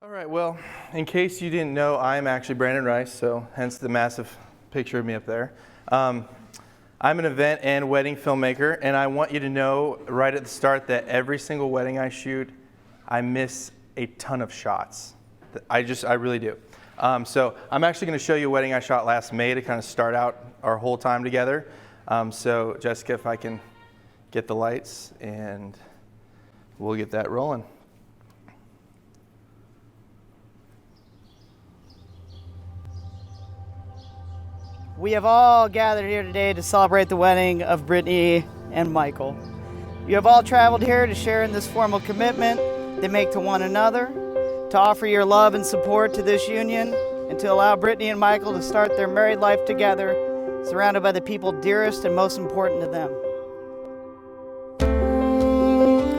All right, well, in case you didn't know, I'm actually Brandon Rice, so hence the massive picture of me up there. I'm an event and wedding filmmaker, and I want you to know right at the start that every single wedding I shoot, I miss a ton of shots. I really do. So I'm actually going to show you a wedding I shot last May to kind of start out our whole time together. So Jessica, if I can get the lights, and we'll get that rolling. We have all gathered here today to celebrate the wedding of Brittany and Michael. You have all traveled here to share in this formal commitment they make to one another, to offer your love and support to this union, and to allow Brittany and Michael to start their married life together, surrounded by the people dearest and most important to them.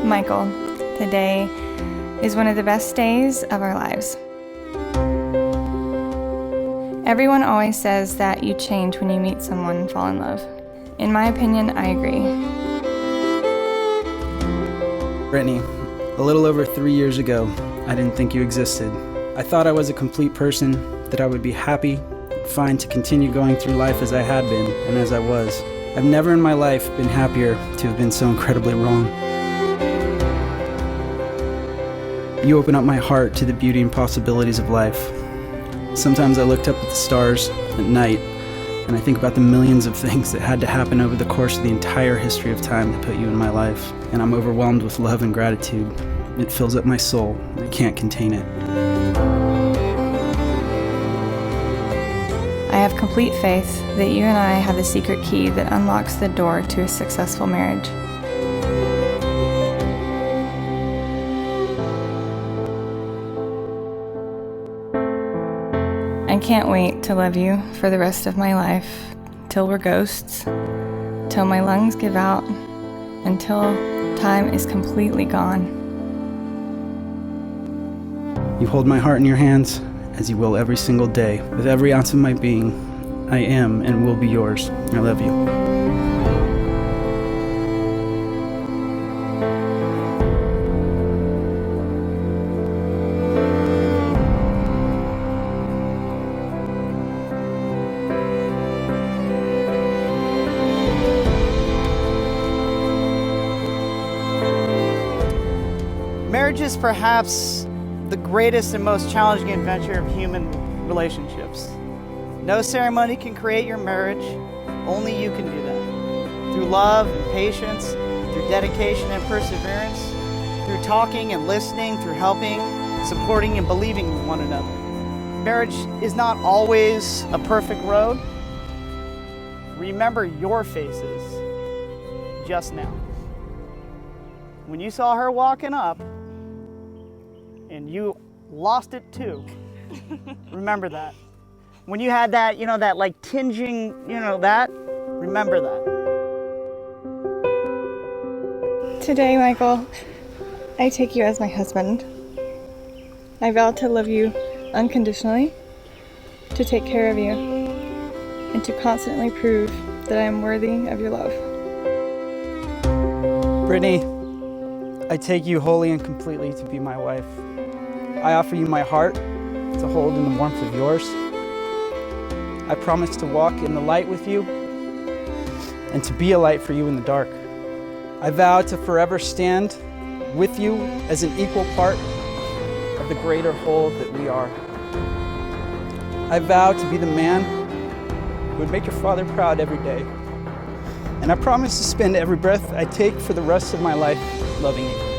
Michael, today is one of the best days of our lives. Everyone always says that you change when you meet someone and fall in love. In my opinion, I agree. Brittany, a little over 3 years ago, I didn't think you existed. I thought I was a complete person, that I would be happy, fine to continue going through life as I had been and as I was. I've never in my life been happier to have been so incredibly wrong. You open up my heart to the beauty and possibilities of life. Sometimes I looked up at the stars at night, and I think about the millions of things that had to happen over the course of the entire history of time to put you in my life, and I'm overwhelmed with love and gratitude. It fills up my soul. I can't contain it. I have complete faith that you and I have the secret key that unlocks the door to a successful marriage. I can't wait to love you for the rest of my life, till we're ghosts, till my lungs give out, until time is completely gone. You hold my heart in your hands, as you will every single day. With every ounce of my being, I am and will be yours. I love you. Marriage is perhaps the greatest and most challenging adventure of human relationships. No ceremony can create your marriage, only you can do that. Through love and patience, through dedication and perseverance, through talking and listening, through helping, supporting and believing in one another. Marriage is not always a perfect road. Remember your faces just now. When you saw her walking up, and you lost it too. Remember that. When you had that, that like tinging, that, remember that. Today, Michael, I take you as my husband. I vow to love you unconditionally, to take care of you, and to constantly prove that I am worthy of your love. Brittany, I take you wholly and completely to be my wife. I offer you my heart to hold in the warmth of yours. I promise to walk in the light with you and to be a light for you in the dark. I vow to forever stand with you as an equal part of the greater whole that we are. I vow to be the man who would make your father proud every day. And I promise to spend every breath I take for the rest of my life loving you.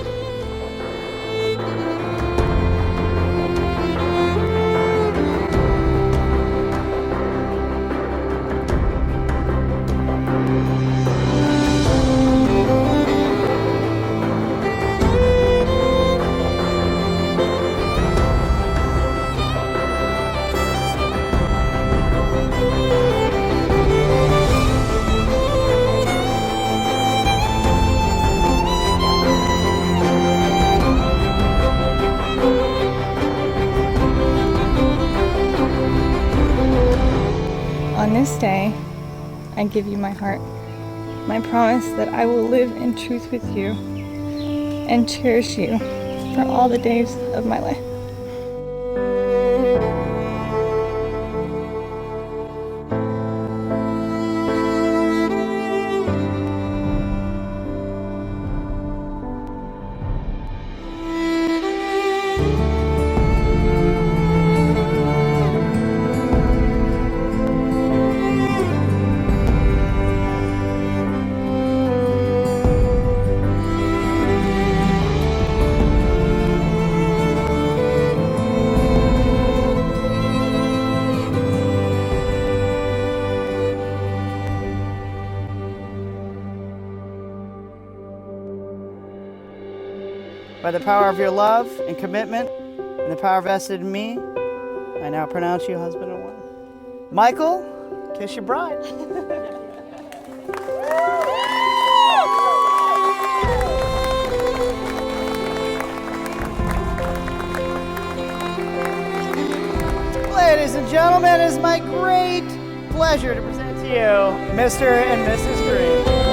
On this day, I give you my heart, my promise that I will live in truth with you and cherish you for all the days of my life. By the power of your love and commitment and the power vested in me, I now pronounce you husband and wife. Michael, kiss your bride. Ladies and gentlemen, it is my great pleasure to present to you Mr. and Mrs. Green.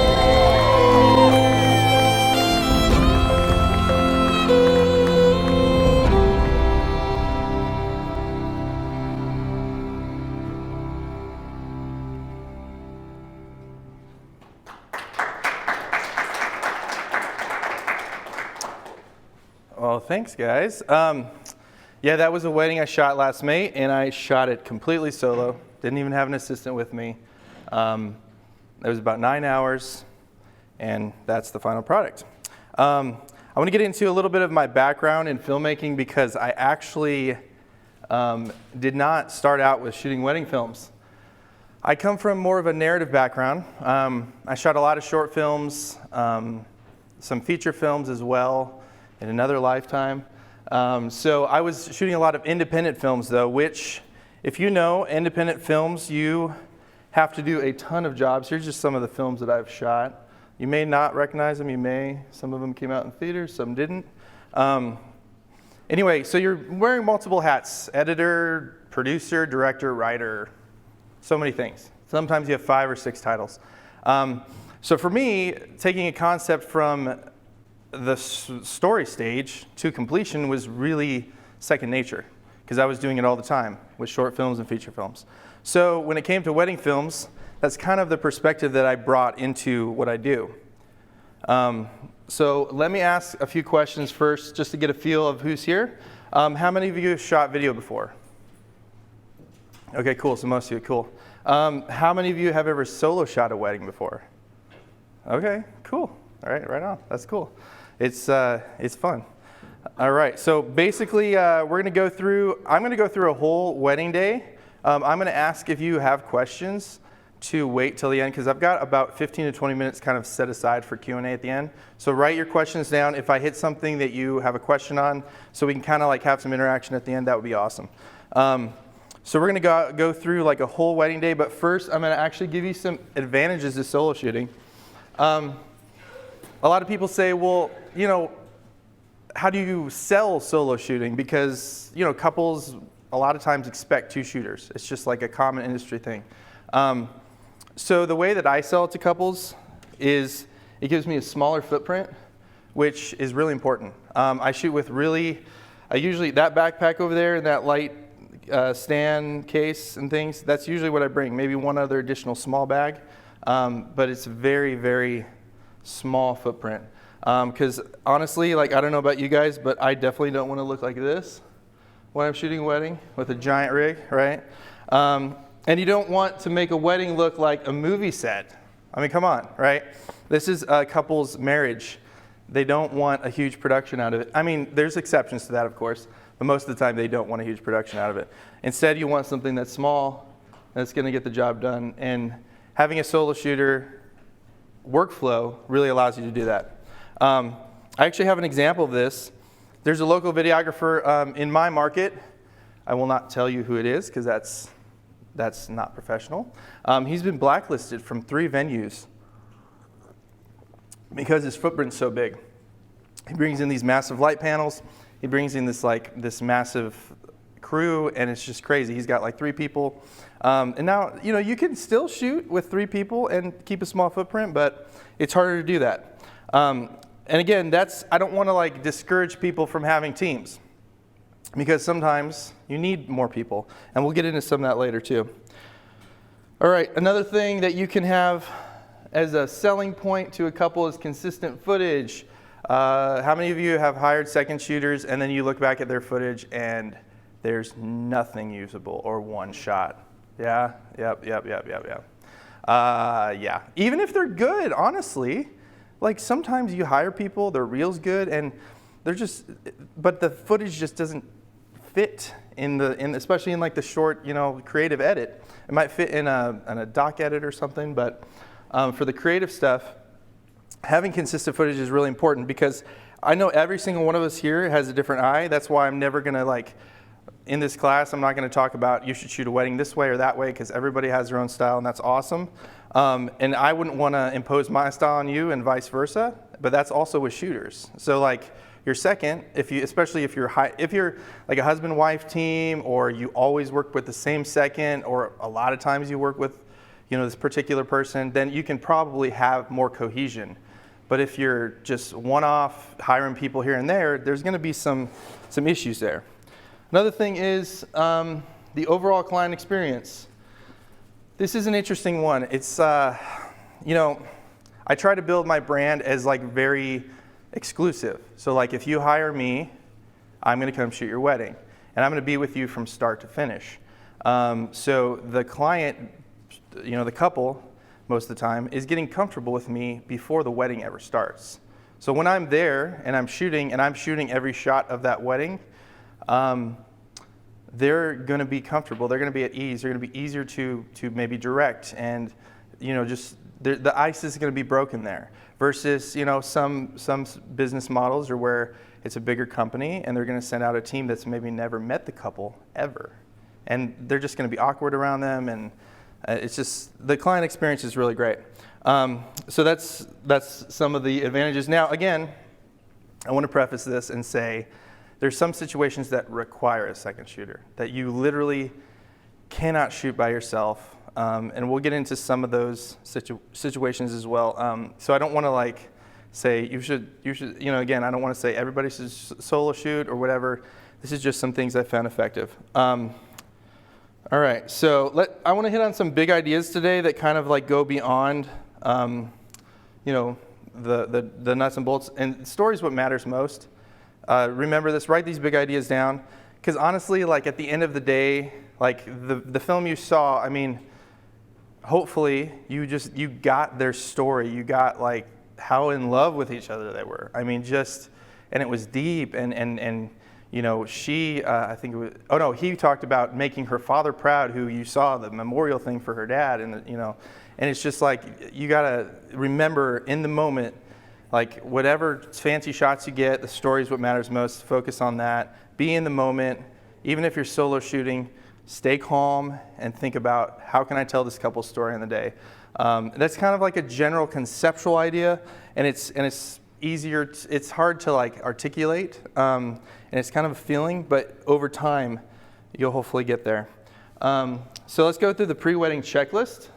Well, thanks, guys. Yeah, that was a wedding I shot last May, and I shot it completely solo. Didn't even have an assistant with me. It was about 9 hours, and that's the final product. I want to get into a little bit of my background in filmmaking because I actually did not start out with shooting wedding films. I come from more of a narrative background. I shot a lot of short films, some feature films as well in another lifetime. So I was shooting a lot of independent films though, which if you know independent films, you have to do a ton of jobs. Here's just some of the films that I've shot. You may not recognize them, you may. Some of them came out in theaters, some didn't. Anyway, so you're wearing multiple hats: editor, producer, director, writer, so many things. Sometimes you have 5 or 6 titles. So for me, taking a concept from the story stage to completion was really second nature because I was doing it all the time with short films and feature films. So when it came to wedding films, that's kind of the perspective that I brought into what I do. So let me ask a few questions first just to get a feel of who's here. How many of you have shot video before? Okay, cool, so most of you, cool. How many of you have ever solo shot a wedding before? Okay, cool, all right, right on, that's cool. It's fun. All right, so basically I'm gonna go through a whole wedding day. I'm gonna ask if you have questions to wait till the end because I've got about 15 to 20 minutes kind of set aside for Q&A at the end. So write your questions down. If I hit something that you have a question on so we can kind of like have some interaction at the end, that would be awesome. So we're gonna go through like a whole wedding day, but first I'm gonna actually give you some advantages to solo shooting. A lot of people say, well, you know, how do you sell solo shooting? Because, you know, couples a lot of times expect 2 shooters. It's just like a common industry thing. So the way that I sell it to couples is it gives me a smaller footprint, which is really important. I shoot with I usually, that backpack over there and that light stand case and things, that's usually what I bring. Maybe one other additional small bag, but it's very, very small footprint. Because honestly, like I don't know about you guys, but I definitely don't want to look like this when I'm shooting a wedding with a giant rig, right? And you don't want to make a wedding look like a movie set. I mean, come on, right? This is a couple's marriage. They don't want a huge production out of it. I mean, there's exceptions to that, of course, but most of the time they don't want a huge production out of it. Instead, you want something that's small, that's going to get the job done, and having a solo shooter workflow really allows you to do that. I actually have an example of this. There's a local videographer in my market. I will not tell you who it is because that's not professional. He's been blacklisted from 3 venues because his footprint's so big. He brings in these massive light panels. He brings in this massive crew, and it's just crazy. He's got like 3 people. And now, you know, you can still shoot with 3 people and keep a small footprint, but it's harder to do that. And again, I don't want to like discourage people from having teams because sometimes you need more people, and we'll get into some of that later too. All right, another thing that you can have as a selling point to a couple is consistent footage. How many of you have hired second shooters and then you look back at their footage and there's nothing usable or one shot? Yeah, yep. Yeah, even if they're good, honestly, like sometimes you hire people, their reel's good, and but the footage just doesn't fit especially in like the short, you know, creative edit. It might fit in a doc edit or something, but for the creative stuff, having consistent footage is really important because I know every single one of us here has a different eye. That's why I'm never gonna like, in this class, I'm not gonna talk about you should shoot a wedding this way or that way, because everybody has their own style, and that's awesome. And I wouldn't wanna impose my style on you and vice versa, but that's also with shooters. So like, your second, especially if you're like a husband-wife team, or you always work with the same second, or a lot of times you work with, this particular person, then you can probably have more cohesion. But if you're just one-off, hiring people here and there, there's going to be some issues there. Another thing is the overall client experience. This is an interesting one. It's, I try to build my brand as like very exclusive. So like if you hire me, I'm going to come shoot your wedding, and I'm going to be with you from start to finish. So the client, the couple, most of the time, is getting comfortable with me before the wedding ever starts. So when I'm there and I'm shooting every shot of that wedding, they're going to be comfortable. They're going to be at ease. They're going to be easier to maybe direct, and just the ice is going to be broken there. Versus some business models are where it's a bigger company and they're going to send out a team that's maybe never met the couple ever, and they're just going to be awkward around them, and it's just, the client experience is really great. So that's some of the advantages. Now, again, I want to preface this and say there's some situations that require a second shooter, that you literally cannot shoot by yourself. And we'll get into some of those situations as well. So I don't want to like say you should, again, I don't want to say everybody should solo shoot or whatever. This is just some things I found effective. All right, so I want to hit on some big ideas today that kind of like go beyond, the nuts and bolts. And story is what matters most. Remember this, write these big ideas down, because honestly, like at the end of the day, like the film you saw, I mean, hopefully you got their story. You got like how in love with each other they were. I mean, and it was deep, and she, I think it was, oh no, he talked about making her father proud, who you saw the memorial thing for her dad, and and it's just like, you gotta remember in the moment, like whatever fancy shots you get, the story is what matters most. Focus on that. Be in the moment. Even if you're solo shooting, stay calm and think about, how can I tell this couple's story in the day? That's kind of like a general conceptual idea, and it's easier. It's hard to like articulate, and it's kind of a feeling, but over time, you'll hopefully get there. So let's go through the pre-wedding checklist.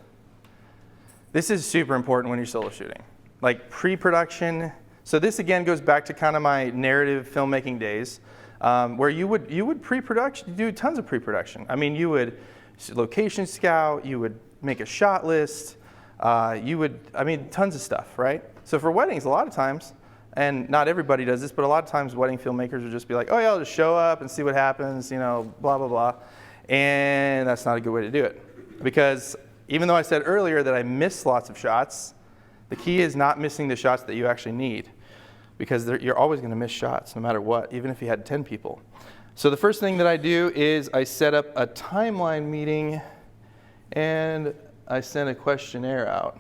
This is super important when you're solo shooting, like pre-production. So this again goes back to kind of my narrative filmmaking days, where you would pre-production, do tons of pre-production. I mean, you would location scout, you would make a shot list, tons of stuff, right? So for weddings, a lot of times, and not everybody does this, but a lot of times wedding filmmakers will just be like, oh yeah, I'll just show up and see what happens, blah, blah, blah. And that's not a good way to do it. Because even though I said earlier that I miss lots of shots, the key is not missing the shots that you actually need. Because you're always going to miss shots no matter what, even if you had 10 people. So the first thing that I do is I set up a timeline meeting, and I send a questionnaire out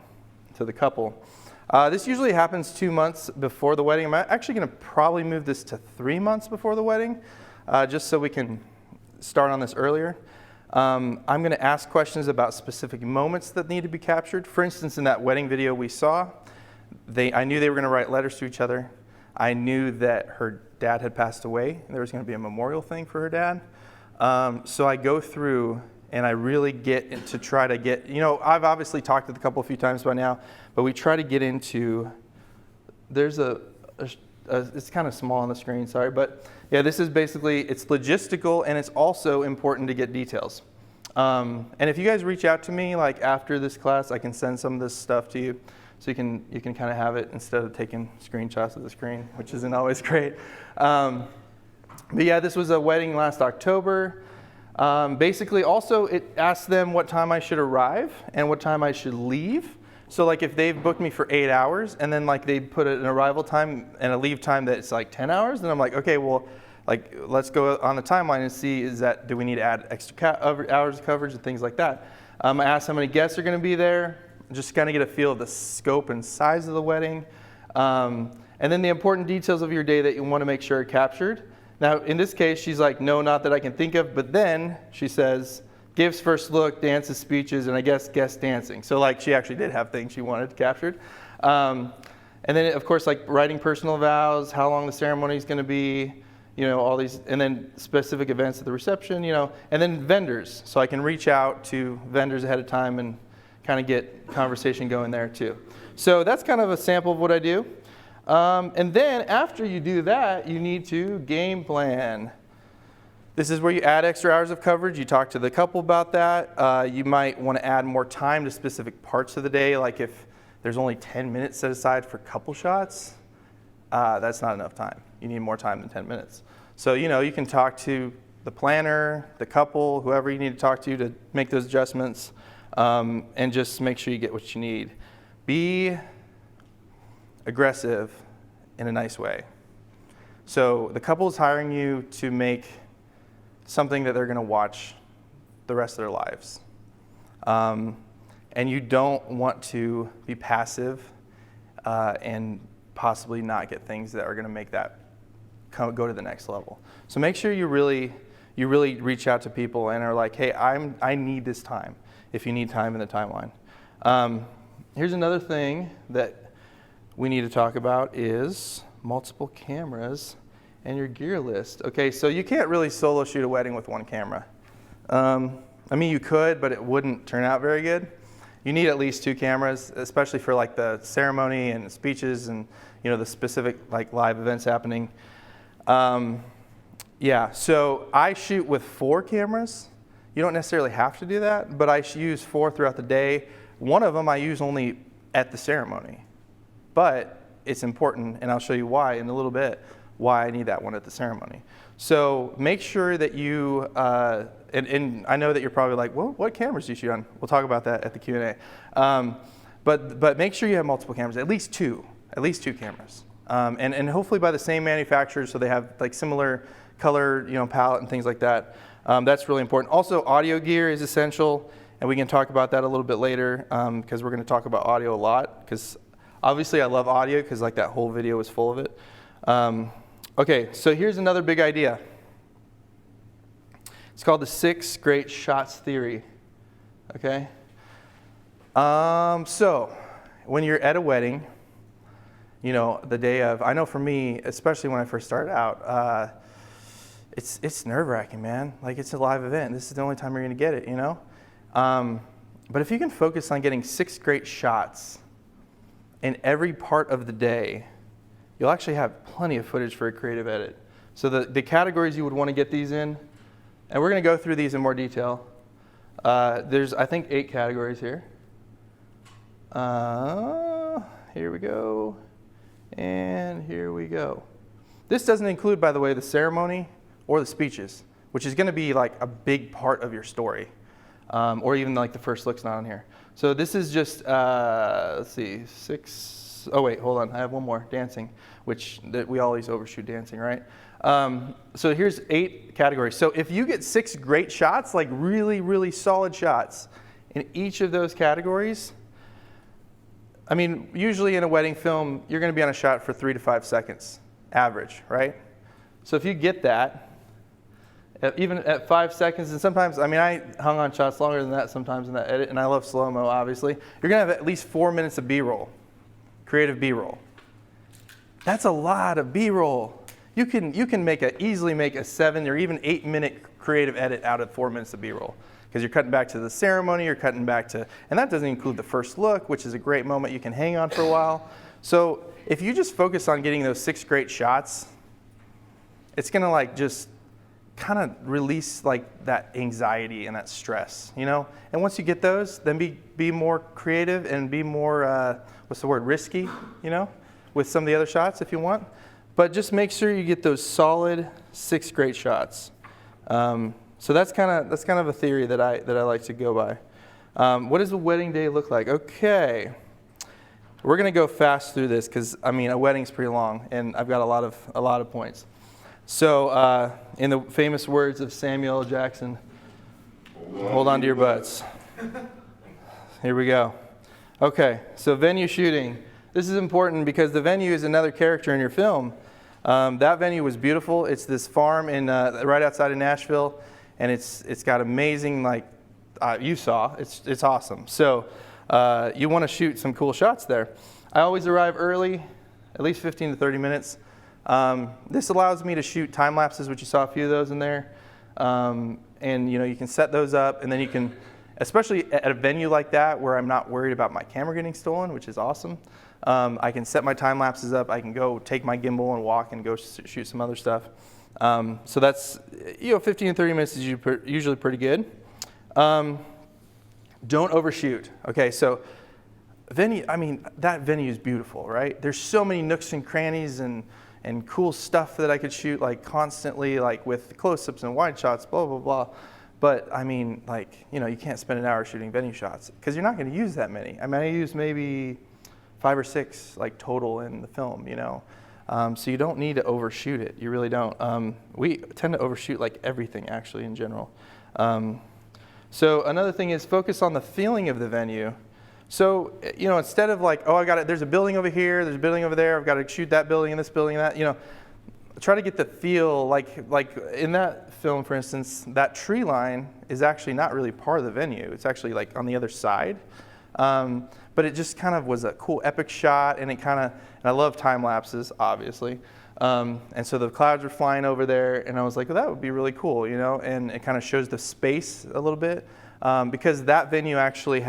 to the couple. This usually happens 2 months before the wedding. I'm actually going to probably move this to 3 months before the wedding, just so we can start on this earlier. I'm going to ask questions about specific moments that need to be captured. For instance, in that wedding video we saw, I knew they were going to write letters to each other. I knew that her dad had passed away, and there was going to be a memorial thing for her dad. So I go through and I really get to try to get, I've obviously talked to the couple a few times by now, but we try to get into, there's it's kind of small on the screen, sorry, but yeah, this is basically, it's logistical, and it's also important to get details. And if you guys reach out to me, like after this class, I can send some of this stuff to you. So you can kind of have it instead of taking screenshots of the screen, which isn't always great. But yeah, this was a wedding last October. Basically, also it asks them what time I should arrive and what time I should leave. So like if they've booked me for 8 hours and then like they put an arrival time and a leave time that's like 10 hours, then I'm like, okay, well, like let's go on the timeline and see, do we need to add extra hours of coverage and things like that. I asked how many guests are going to be there. Just kind of get a feel of the scope and size of the wedding. And And then the important details of your day that you want to make sure are captured. Now, in this case, she's like, no, not that I can think of. But then she says, gives first look, dances, speeches, and I guess guest dancing. So like she actually did have things she wanted captured. And then, of course, like writing personal vows, how long the ceremony is going to be, all these, and then specific events at the reception, and then vendors. So I can reach out to vendors ahead of time and kind of get conversation going there too. So that's kind of a sample of what I do. And then after you do that, you need to game plan. This is where you add extra hours of coverage. You talk to the couple about that. You might want to add more time to specific parts of the day, like if there's only 10 minutes set aside for couple shots, that's not enough time. You need more time than 10 minutes. So, you can talk to the planner, the couple, whoever you need to talk to make those adjustments, and just make sure you get what you need. Be aggressive in a nice way. So the couple is hiring you to make something that they're going to watch the rest of their lives. And you don't want to be passive and possibly not get things that are going to make that go to the next level. So make sure you really reach out to people and are like, hey, I need this time, if you need time in the timeline. Here's another thing that we need to talk about is multiple cameras and your gear list. Okay, so you can't really solo shoot a wedding with one camera. You could, but it wouldn't turn out very good. You need at least 2 cameras, especially for like the ceremony and speeches and the specific like live events happening. So I shoot with 4 cameras. You don't necessarily have to do that, but I use 4 throughout the day. One of them I use only at the ceremony, but it's important, and I'll show you why in a little bit, why I need that one at the ceremony. So make sure that you, and I know that you're probably like, well, what cameras do you shoot on? We'll talk about that at the Q&A. But make sure you have multiple cameras, at least two cameras. And hopefully by the same manufacturer, so they have like similar color, palette and things like that. That's really important. Also, audio gear is essential, and we can talk about that a little bit later, because we're going to talk about audio a lot, because obviously I love audio, because like that whole video was full of it. Okay, so here's another big idea. It's called the 6 great shots theory. Okay? So when you're at a wedding, the day of, I know for me, especially when I first started out, it's nerve-wracking, man. Like, it's a live event. This is the only time you're going to get it, But if you can focus on getting 6 great shots in every part of the day, you'll actually have plenty of footage for a creative edit. So the categories you would want to get these in, and we're going to go through these in more detail. There's, I think, 8 categories here. Here we go. And here we go. This doesn't include, by the way, the ceremony or the speeches, which is going to be like a big part of your story, or even like the first look's not on here. So this is just, let's see, 6. Oh wait, hold on. I have one more, dancing, which we always overshoot dancing, right? So here's 8 categories. So if you get 6 great shots, like really, really solid shots in each of those categories, usually in a wedding film, you're going to be on a shot for 3 to 5 seconds, average, right? So if you get that, even at 5 seconds, and sometimes, I hung on shots longer than that sometimes in that edit, and I love slow-mo, obviously. You're going to have at least 4 minutes of B-roll, creative B-roll. That's a lot of B-roll. You can easily make a 7 or even 8 minute creative edit out of 4 minutes of B-roll. Because you're cutting back to the ceremony, you're cutting back to, and that doesn't include the first look, which is a great moment you can hang on for a while. So if you just focus on getting those 6 great shots, it's going to like just kind of release like that anxiety and that stress, And once you get those, then be more creative and be more, risky, with some of the other shots if you want. But just make sure you get those solid 6 great shots. So that's kind of a theory that I like to go by. What does a wedding day look like? Okay, we're gonna go fast through this because a wedding's pretty long, and I've got a lot of points. So in the famous words of Samuel L. Jackson, hold on to your butts. Here we go. Okay, so venue shooting. This is important because the venue is another character in your film. That venue was beautiful. It's this farm in right outside of Nashville, and it's got amazing, like you saw. It's awesome. So you want to shoot some cool shots there. I always arrive early, at least 15 to 30 minutes. This allows me to shoot time lapses, which you saw a few of those in there. And you can set those up, and then you can, especially at a venue like that where I'm not worried about my camera getting stolen, which is awesome. I can set my time lapses up. I can go take my gimbal and walk and go shoot some other stuff. So that's 15 to 30 minutes is usually pretty good. Don't overshoot. Okay, so venue. I mean, that venue is beautiful, right? There's so many nooks and crannies and cool stuff that I could shoot like constantly, like with close-ups and wide shots, blah blah blah. But I mean, like you can't spend an hour shooting venue shots because you're not going to use that many. I mean, I use maybe 5 or 6 like total in the film. So you don't need to overshoot it. You really don't. We tend to overshoot like everything actually in general. So another thing is focus on the feeling of the venue. So, instead of like, oh, there's a building over here, there's a building over there, I've got to shoot that building and this building and that, try to get the feel, like in that film, for instance, that tree line is actually not really part of the venue. It's actually like on the other side. But it just kind of was a cool epic shot, and and I love time lapses, obviously. And so the clouds were flying over there, and I was like, well, that would be really cool, and it kind of shows the space a little bit, because that venue actually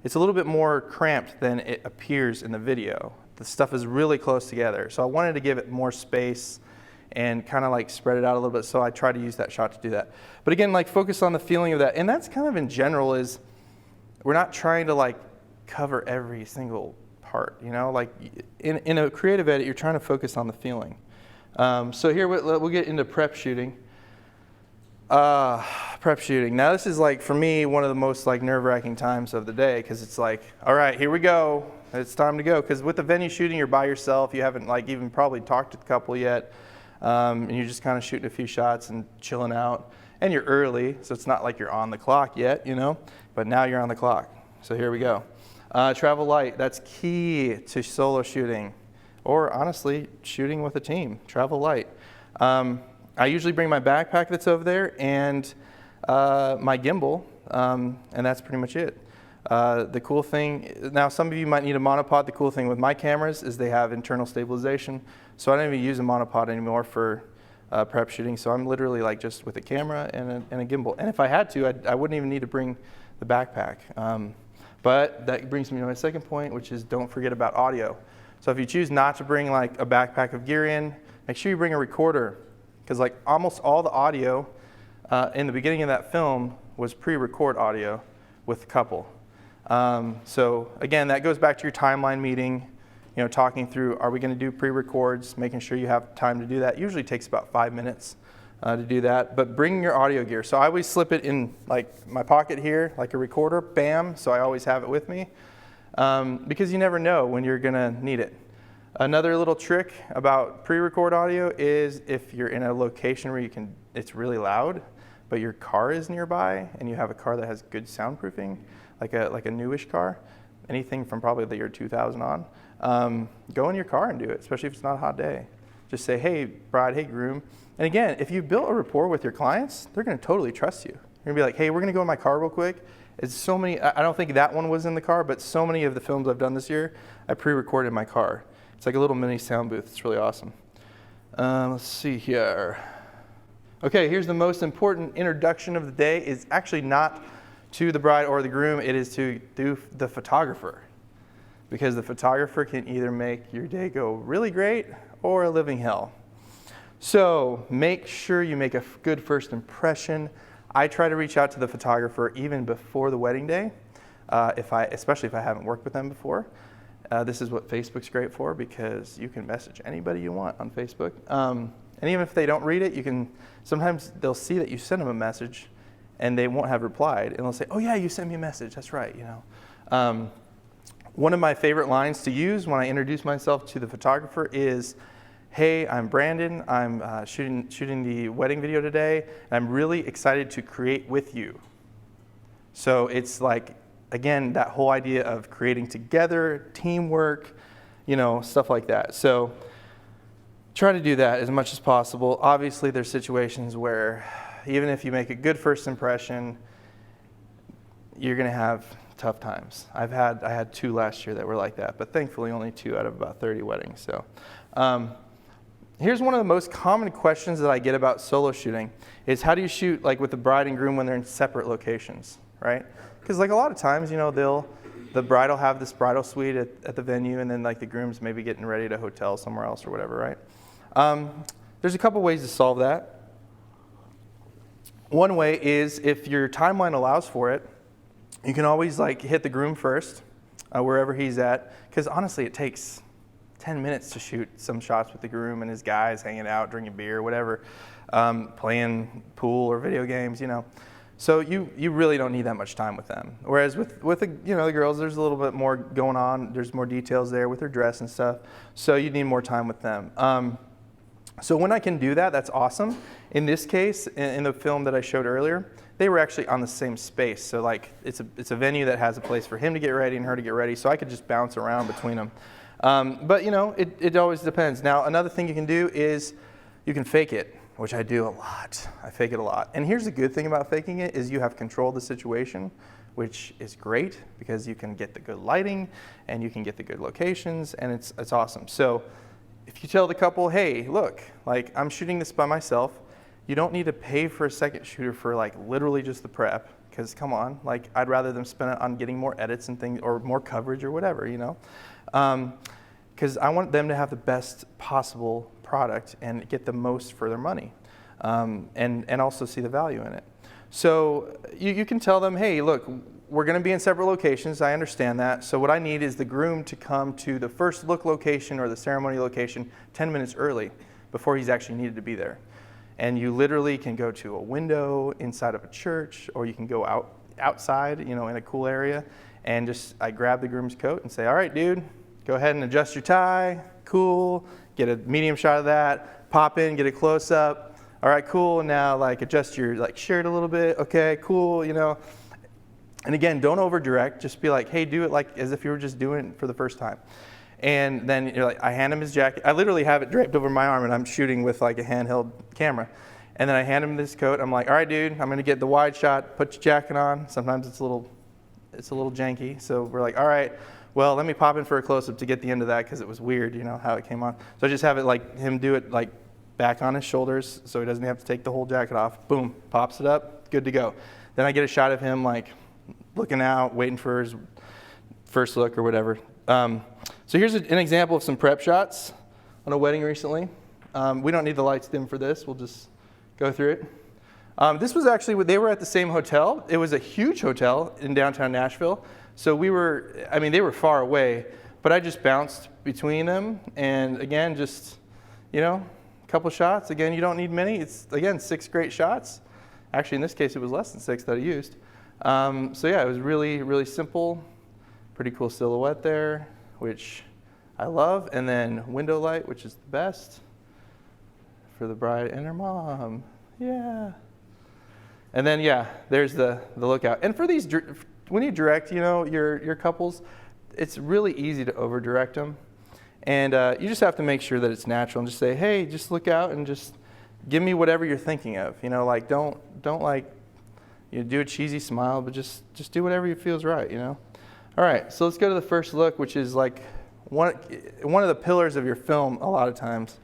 it's a little bit more cramped than it appears in the video. The stuff is really close together. So I wanted to give it more space and kind of like spread it out a little bit. So I tried to use that shot to do that. But again, like focus on the feeling of that. And that's kind of in general is we're not trying to like cover every single part, like in a creative edit, you're trying to focus on the feeling. So here we'll get into prep shooting. Prep shooting. Now this is like, for me, one of the most like nerve-wracking times of the day, because it's like, all right, here we go. It's time to go. Because with the venue shooting, you're by yourself. You haven't like even probably talked to the couple yet. And you're just kind of shooting a few shots and chilling out. And you're early, so it's not like you're on the clock yet, but now you're on the clock. So here we go. Travel light. That's key to solo shooting, or honestly, shooting with a team. Travel light. I usually bring my backpack that's over there and my gimbal, and that's pretty much it. The cool thing, now some of you might need a monopod. The cool thing with my cameras is they have internal stabilization, so I don't even use a monopod anymore for prep shooting. So I'm literally like just with a camera and a gimbal. And if I had to, I wouldn't even need to bring the backpack. But that brings me to my second point, which is don't forget about audio. So if you choose not to bring like a backpack of gear in, make sure you bring a recorder. Because like almost all the audio in the beginning of that film was pre-record audio with the couple. So again, that goes back to your timeline meeting, talking through, are we going to do pre-records, making sure you have time to do that. Usually takes about 5 minutes to do that, but bring your audio gear. So I always slip it in like my pocket here, like a recorder, bam, so I always have it with me, because you never know when you're going to need it. Another little trick about pre-record audio is if you're in a location where it's really loud, but your car is nearby and you have a car that has good soundproofing, like a newish car, anything from probably the year 2000 on, go in your car and do it, especially if it's not a hot day. Just say, hey, bride, hey, groom. And again, if you built a rapport with your clients, they're going to totally trust you. You're going to be like, hey, we're going to go in my car real quick. It's so many, I don't think that one was in the car, but so many of the films I've done this year, I pre-recorded in my car. It's like a little mini sound booth. It's really awesome. Let's see here. Okay, here's the most important introduction of the day. It's actually not to the bride or the groom. It is to the photographer. Because the photographer can either make your day go really great or a living hell. So make sure you make a good first impression. I try to reach out to the photographer even before the wedding day, especially if I haven't worked with them before. This is what Facebook's great for, because you can message anybody you want on Facebook. And even if they don't read it, sometimes they'll see that you sent them a message and they won't have replied. And they'll say, oh yeah, you sent me a message, that's right. One of my favorite lines to use when I introduce myself to the photographer is, hey, I'm Brandon, I'm shooting the wedding video today, and I'm really excited to create with you. So it's like, again, that whole idea of creating together, teamwork, stuff like that. So try to do that as much as possible. Obviously, there's situations where even if you make a good first impression, you're going to have tough times. I had 2 last year that were like that, but thankfully only 2 out of about 30 weddings. So here's one of the most common questions that I get about solo shooting is how do you shoot like with the bride and groom when they're in separate locations, right? Because like a lot of times, the bride will have this bridal suite at the venue, and then like the groom's maybe getting ready at a hotel somewhere else or whatever, right? There's a couple ways to solve that. One way is if your timeline allows for it, you can always like hit the groom first, wherever he's at, because honestly it takes 10 minutes to shoot some shots with the groom and his guys hanging out, drinking beer, whatever, playing pool or video games, So you really don't need that much time with them. Whereas with the girls, there's a little bit more going on. There's more details there with their dress and stuff. So you need more time with them. So when I can do that, that's awesome. In this case, in the film that I showed earlier, they were actually on the same space. So like it's a venue that has a place for him to get ready and her to get ready. So I could just bounce around between them. But it always depends. Now another thing you can do is you can fake it, which I do a lot. I fake it a lot. And here's the good thing about faking it is you have control of the situation, which is great because you can get the good lighting and you can get the good locations, and it's awesome. So if you tell the couple, hey, look, like I'm shooting this by myself, you don't need to pay for a second shooter for like literally just the prep, because come on, like I'd rather them spend it on getting more edits and things or more coverage or whatever, because I want them to have the best possible product and get the most for their money, and also see the value in it. So you can tell them, hey, look, we're going to be in separate locations. I understand that. So what I need is the groom to come to the first look location or the ceremony location 10 minutes early before he's actually needed to be there. And you literally can go to a window inside of a church, or you can go outside, in a cool area, and I grab the groom's coat and say, all right, dude, go ahead and adjust your tie. Cool. Get a medium shot of that. Pop in, get a close up. All right, cool. Now like adjust your shirt a little bit. Okay, cool. And again, don't over direct. Just be like, hey, do it like as if you were just doing it for the first time. And then you're like, I hand him his jacket. I literally have it draped over my arm, and I'm shooting with like a handheld camera. And then I hand him this coat. I'm like, all right, dude, I'm gonna get the wide shot. Put your jacket on. Sometimes it's a little janky. So we're like, all right, well, let me pop in for a close-up to get the end of that because it was weird, how it came on. So I just have it like him do it like back on his shoulders, so he doesn't have to take the whole jacket off. Boom, pops it up, good to go. Then I get a shot of him like looking out, waiting for his first look or whatever. So here's an example of some prep shots on a wedding recently. We don't need the lights dim for this. We'll just go through it. This was actually, they were at the same hotel. It was a huge hotel in downtown Nashville. So they were far away, but I just bounced between them. And again, just, a couple shots. Again, you don't need many. It's, again, 6 great shots. Actually, in this case, it was less than 6 that I used. So yeah, it was really, really simple. Pretty cool silhouette there, which I love. And then window light, which is the best for the bride and her mom. Yeah. And then, yeah, there's the lookout. And for these, when you direct, your couples, it's really easy to over direct them. And you just have to make sure that it's natural and just say, hey, just look out and just give me whatever you're thinking of. Like don't like, do a cheesy smile, but just do whatever feels right, All right, so let's go to the first look, which is like one of the pillars of your film a lot of times.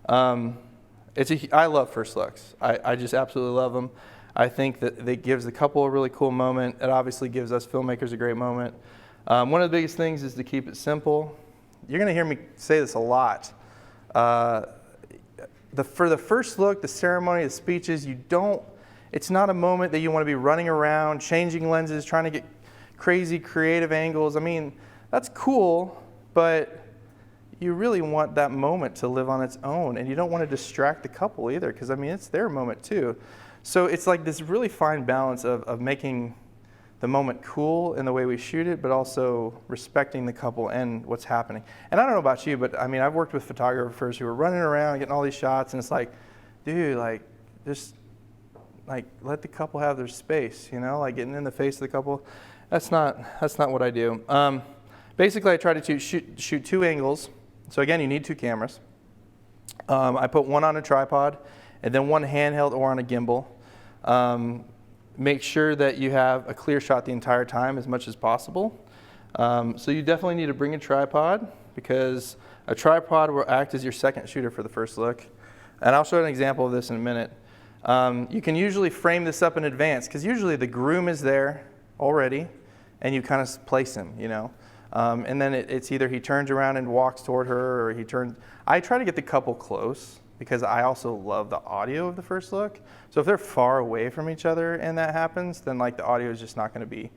I love first looks. I just absolutely love them. I think that it gives the couple a really cool moment. It obviously gives us filmmakers a great moment. One of the biggest things is to keep it simple. You're going to hear me say this a lot. For the first look, the ceremony, the speeches, it's not a moment that you want to be running around, changing lenses, trying to get crazy creative angles. I mean, that's cool, but you really want that moment to live on its own, and you don't want to distract the couple either, because it's their moment too. So it's like this really fine balance of making the moment cool in the way we shoot it, but also respecting the couple and what's happening. And I don't know about you, but I've worked with photographers who are running around getting all these shots, and it's like, dude, like just like let the couple have their space, like getting in the face of the couple. That's not what I do. basically I try to shoot 2 angles. So again, you need 2 cameras. I put one on a tripod and then one handheld or on a gimbal. Make sure that you have a clear shot the entire time as much as possible. So you definitely need to bring a tripod, because a tripod will act as your second shooter for the first look. And I'll show an example of this in a minute. You can usually frame this up in advance, because usually the groom is there already and you kind of place him, you know. And then it's either he turns around and walks toward her, or he turns. I try to get the couple close, because I also love the audio of the first look. So if they're far away from each other and that happens, then like the audio is just not going to be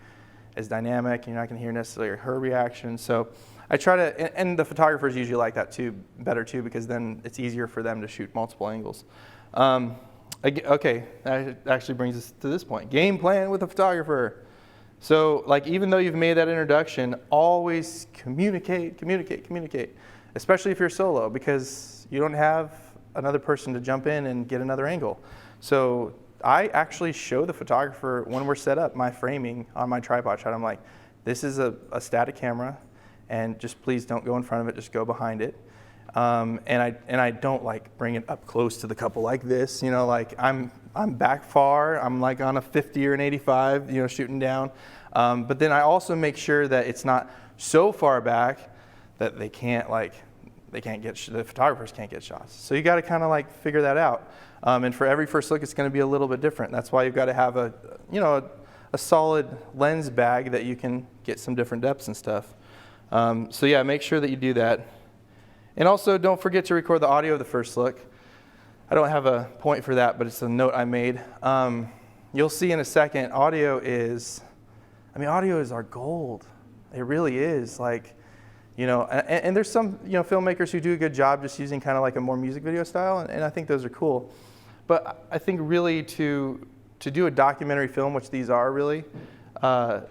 as dynamic. You're not going to hear necessarily her reaction. So I try to, and the photographers usually like that too, better too, because then it's easier for them to shoot multiple angles. Okay, that actually brings us to this point. Game plan with the photographer. So like, even though you've made that introduction, always communicate, especially if you're solo, because you don't have another person to jump in and get another angle. So I actually show the photographer when we're set up my framing on my tripod shot. I'm like, this is a static camera, and just please don't go in front of it, just go behind it. And I don't like bring it up close to the couple like this, you know, like I'm back far, I'm like on a 50 or an 85, you know, shooting down. But then I also make sure that it's not so far back that the photographers can't get shots. So you got to kind of like figure that out. And for every first look, it's going to be a little bit different. That's why you've got to have a solid lens bag that you can get some different depths and stuff. So yeah, make sure that you do that. And also, don't forget to record the audio of the first look. I don't have a point for that, but it's a note I made. You'll see in a second, audio is our gold. It really is. Like, you know, and there's some, you know, filmmakers who do a good job just using kind of like a more music video style, and I think those are cool. But I think really to do a documentary film, which these are really,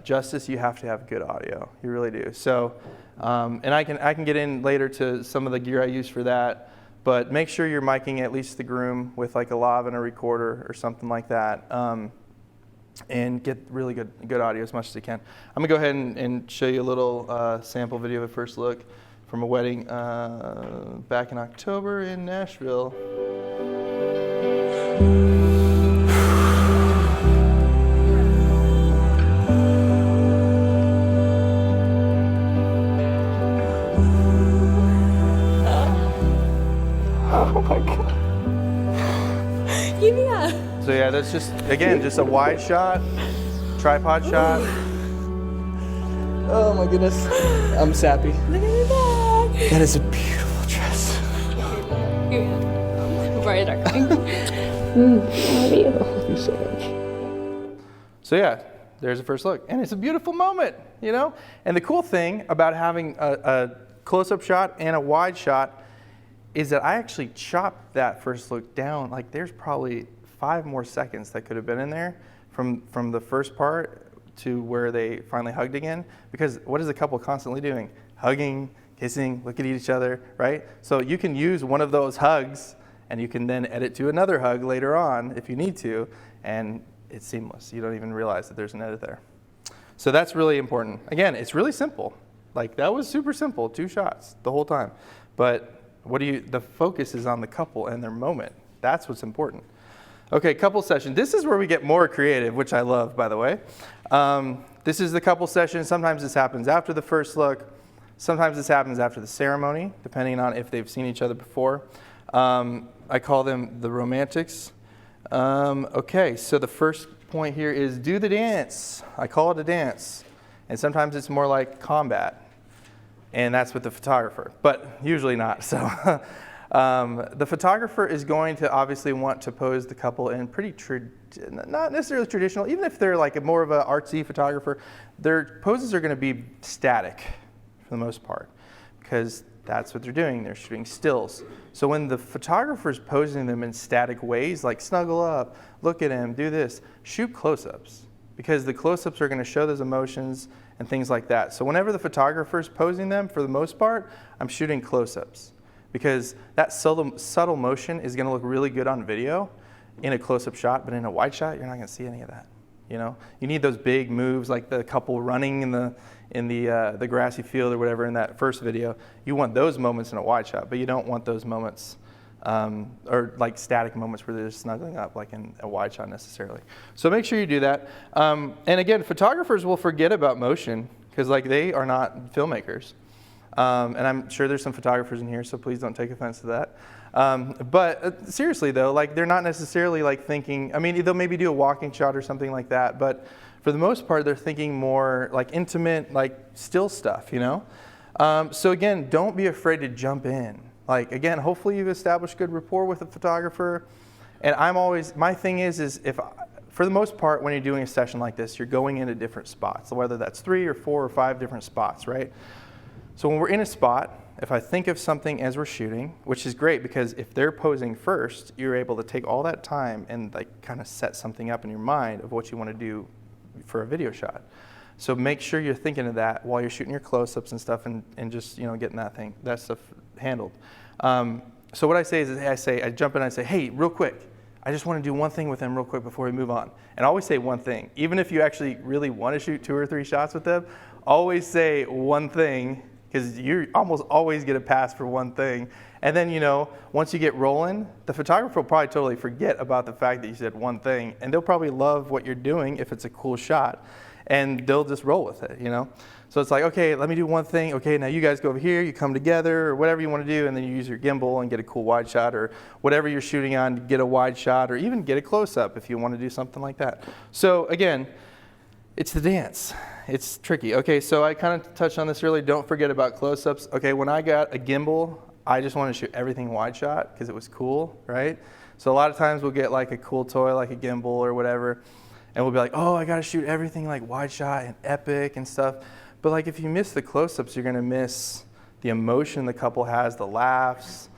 justice, you have to have good audio. You really do. So, and I can get in later to some of the gear I use for that, but make sure you're miking at least the groom with like a lav and a recorder or something like that, and get really good audio as much as you can. I'm gonna go ahead and show you a little sample video of the first look from a wedding back in October in Nashville. Oh my God. Yeah. So yeah, that's just, again, just a wide shot, tripod shot. Oh my goodness, I'm sappy. Look at me back. That is a beautiful dress. Why are crying? I love you. I love you so much. So yeah, there's a first look, and it's a beautiful moment, you know? And the cool thing about having a close-up shot and a wide shot is that I actually chopped that first look down. Like, there's probably 5 more seconds that could have been in there from the first part to where they finally hugged again. Because what is the couple constantly doing? Hugging, kissing, looking at each other, right? So you can use one of those hugs, and you can then edit to another hug later on if you need to, and it's seamless. You don't even realize that there's an edit there. So that's really important. Again, it's really simple. Like, that was super simple, 2 shots the whole time. But the focus is on the couple and their moment. That's what's important. Okay, couple session. This is where we get more creative, which I love, by the way. This is the couple session. Sometimes this happens after the first look. Sometimes this happens after the ceremony, depending on if they've seen each other before. I call them the romantics. Okay, so the first point here is do the dance. I call it a dance. And sometimes it's more like combat. And that's with the photographer, but usually not. So the photographer is going to obviously want to pose the couple in pretty, not necessarily traditional, even if they're like more of an artsy photographer, their poses are going to be static for the most part, because that's what they're doing. They're shooting stills. So when the photographer's posing them in static ways, like snuggle up, look at him, do this, shoot close-ups, because the close-ups are going to show those emotions and things like that. So whenever the photographer's posing them, for the most part, I'm shooting close-ups, because that subtle motion is going to look really good on video in a close-up shot, but in a wide shot, you're not going to see any of that. You know, you need those big moves like the couple running in the grassy field or whatever in that first video. You want those moments in a wide shot, but you don't want those moments or like static moments where they're just snuggling up like in a wide shot necessarily. So make sure you do that. And again, photographers will forget about motion because like they are not filmmakers. And I'm sure there's some photographers in here, so please don't take offense to that. But seriously though, like they're not necessarily like thinking, I mean, they'll maybe do a walking shot or something like that, but for the most part, they're thinking more like intimate, like still stuff, you know? So again, don't be afraid to jump in. Like again, hopefully you've established good rapport with a photographer. And my thing is for the most part, when you're doing a session like this, you're going into different spots, whether that's 3 or 4 or 5 different spots, right? So when we're in a spot, if I think of something as we're shooting, which is great because if they're posing first, you're able to take all that time and like kind of set something up in your mind of what you want to do for a video shot. So make sure you're thinking of that while you're shooting your close-ups and stuff and just, you know, getting that stuff handled. So what I say is I jump in and I say, hey, real quick, I just want to do one thing with them real quick before we move on. And I always say one thing. Even if you actually really want to shoot 2 or 3 shots with them, always say one thing because you almost always get a pass for one thing. And then, you know, once you get rolling, the photographer will probably totally forget about the fact that you said one thing, and they'll probably love what you're doing if it's a cool shot, and they'll just roll with it, you know? So it's like, okay, let me do one thing. Okay, now you guys go over here, you come together, or whatever you want to do, and then you use your gimbal and get a cool wide shot, or whatever you're shooting on, get a wide shot, or even get a close-up if you want to do something like that. So again, it's the dance. It's tricky. Okay, so I kind of touched on this earlier. Don't forget about close-ups. Okay, when I got a gimbal, I just wanted to shoot everything wide shot because it was cool, right? So a lot of times we'll get like a cool toy like a gimbal or whatever, and we'll be like, oh, I got to shoot everything like wide shot and epic and stuff. But like if you miss the close-ups, you're going to miss the emotion the couple has, the laughs,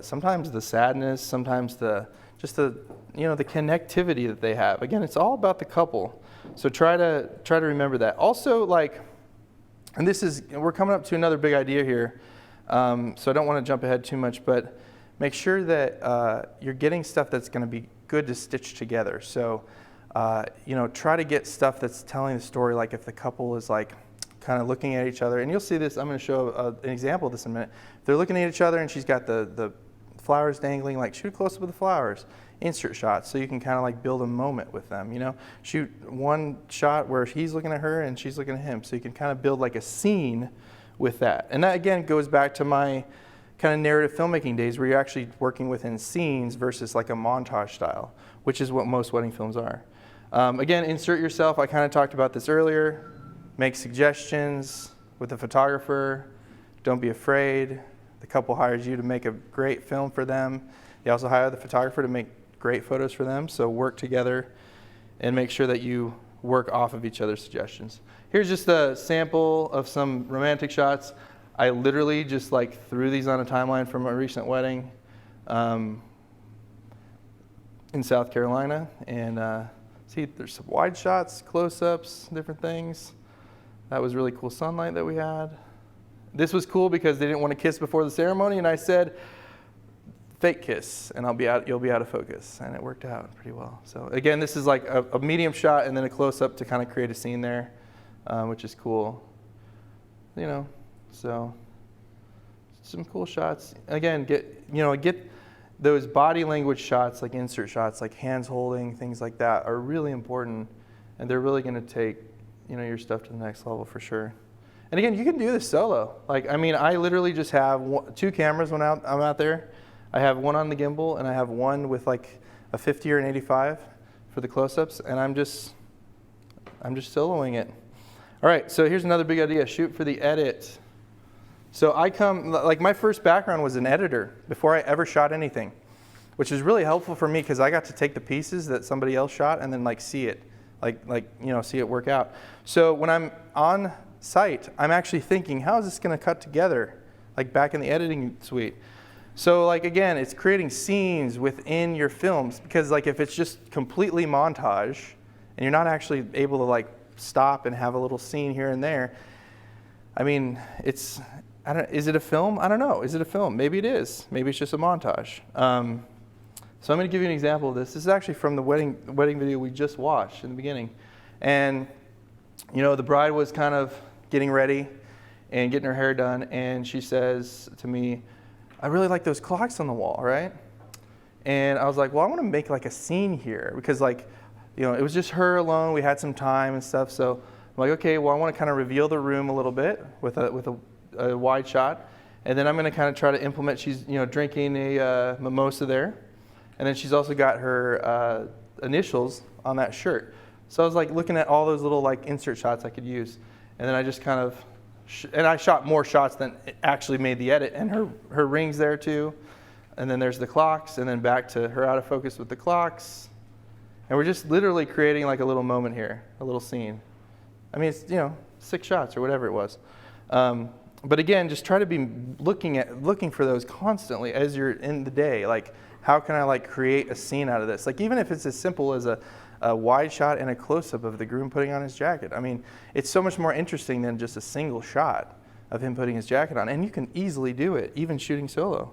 sometimes the sadness, sometimes the connectivity that they have. Again, it's all about the couple. So try to remember that. Also, like, and we're coming up to another big idea here. So I don't want to jump ahead too much, but make sure that you're getting stuff that's going to be good to stitch together. So, try to get stuff that's telling the story. Like if the couple is like kind of looking at each other, and you'll see this. I'm going to show an example of this in a minute. If they're looking at each other, and she's got the flowers dangling. Like shoot close up with the flowers. Insert shots, so you can kind of like build a moment with them, you know? Shoot one shot where he's looking at her and she's looking at him, so you can kind of build like a scene with that. And that again goes back to my kind of narrative filmmaking days where you're actually working within scenes versus like a montage style, which is what most wedding films are. Again, insert yourself. I kind of talked about this earlier. Make suggestions with the photographer. Don't be afraid. The couple hires you to make a great film for them. They also hire the photographer to make great photos for them, so work together and make sure that you work off of each other's suggestions. Here's just a sample of some romantic shots. I literally just like threw these on a timeline from a recent wedding in South Carolina, and see there's some wide shots, close-ups, different things. That was really cool sunlight that we had. This was cool because they didn't want to kiss before the ceremony, and I said, fake kiss, and you'll be out of focus, and it worked out pretty well. So again, this is like a medium shot and then a close-up to kind of create a scene there, which is cool. You know, so some cool shots. Again, get those body language shots, like insert shots, like hands holding, things like that, are really important, and they're really going to take your stuff to the next level for sure. And again, you can do this solo. Like, I mean, I literally just have 2 cameras when I'm out there. I have one on the gimbal, and I have one with like a 50 or an 85 for the close-ups, and I'm just soloing it. All right, so here's another big idea: shoot for the edit. So my first background was an editor before I ever shot anything, which was really helpful for me because I got to take the pieces that somebody else shot and then like see it, see it work out. So when I'm on site, I'm actually thinking, how is this going to cut together, like back in the editing suite? So like again, it's creating scenes within your films, because like if it's just completely montage and you're not actually able to like stop and have a little scene here and there, I mean, is it a film? I don't know. Is it a film? Maybe it is. Maybe it's just a montage. So I'm going to give you an example of this. This is actually from the wedding video we just watched in the beginning. And, you know, the bride was kind of getting ready and getting her hair done, and she says to me, I really like those clocks on the wall, right? And I was like, well, I want to make like a scene here because, like, you know, it was just her alone. We had some time and stuff. So I'm like, okay, well, I want to kind of reveal the room a little bit with a wide shot. And then I'm going to kind of try to implement, she's, you know, drinking a mimosa there. And then she's also got her initials on that shirt. So I was like looking at all those little like insert shots I could use. And then I just kind of, and I shot more shots than actually made the edit. And her ring's there too. And then there's the clocks, and then back to her out of focus with the clocks. And we're just literally creating like a little moment here, a little scene. I mean, it's, you know, 6 shots or whatever it was. But again, just try to be looking for those constantly as you're in the day. Like, how can I like create a scene out of this? Like, even if it's as simple as a wide shot and a close-up of the groom putting on his jacket. I mean, it's so much more interesting than just a single shot of him putting his jacket on. And you can easily do it, even shooting solo.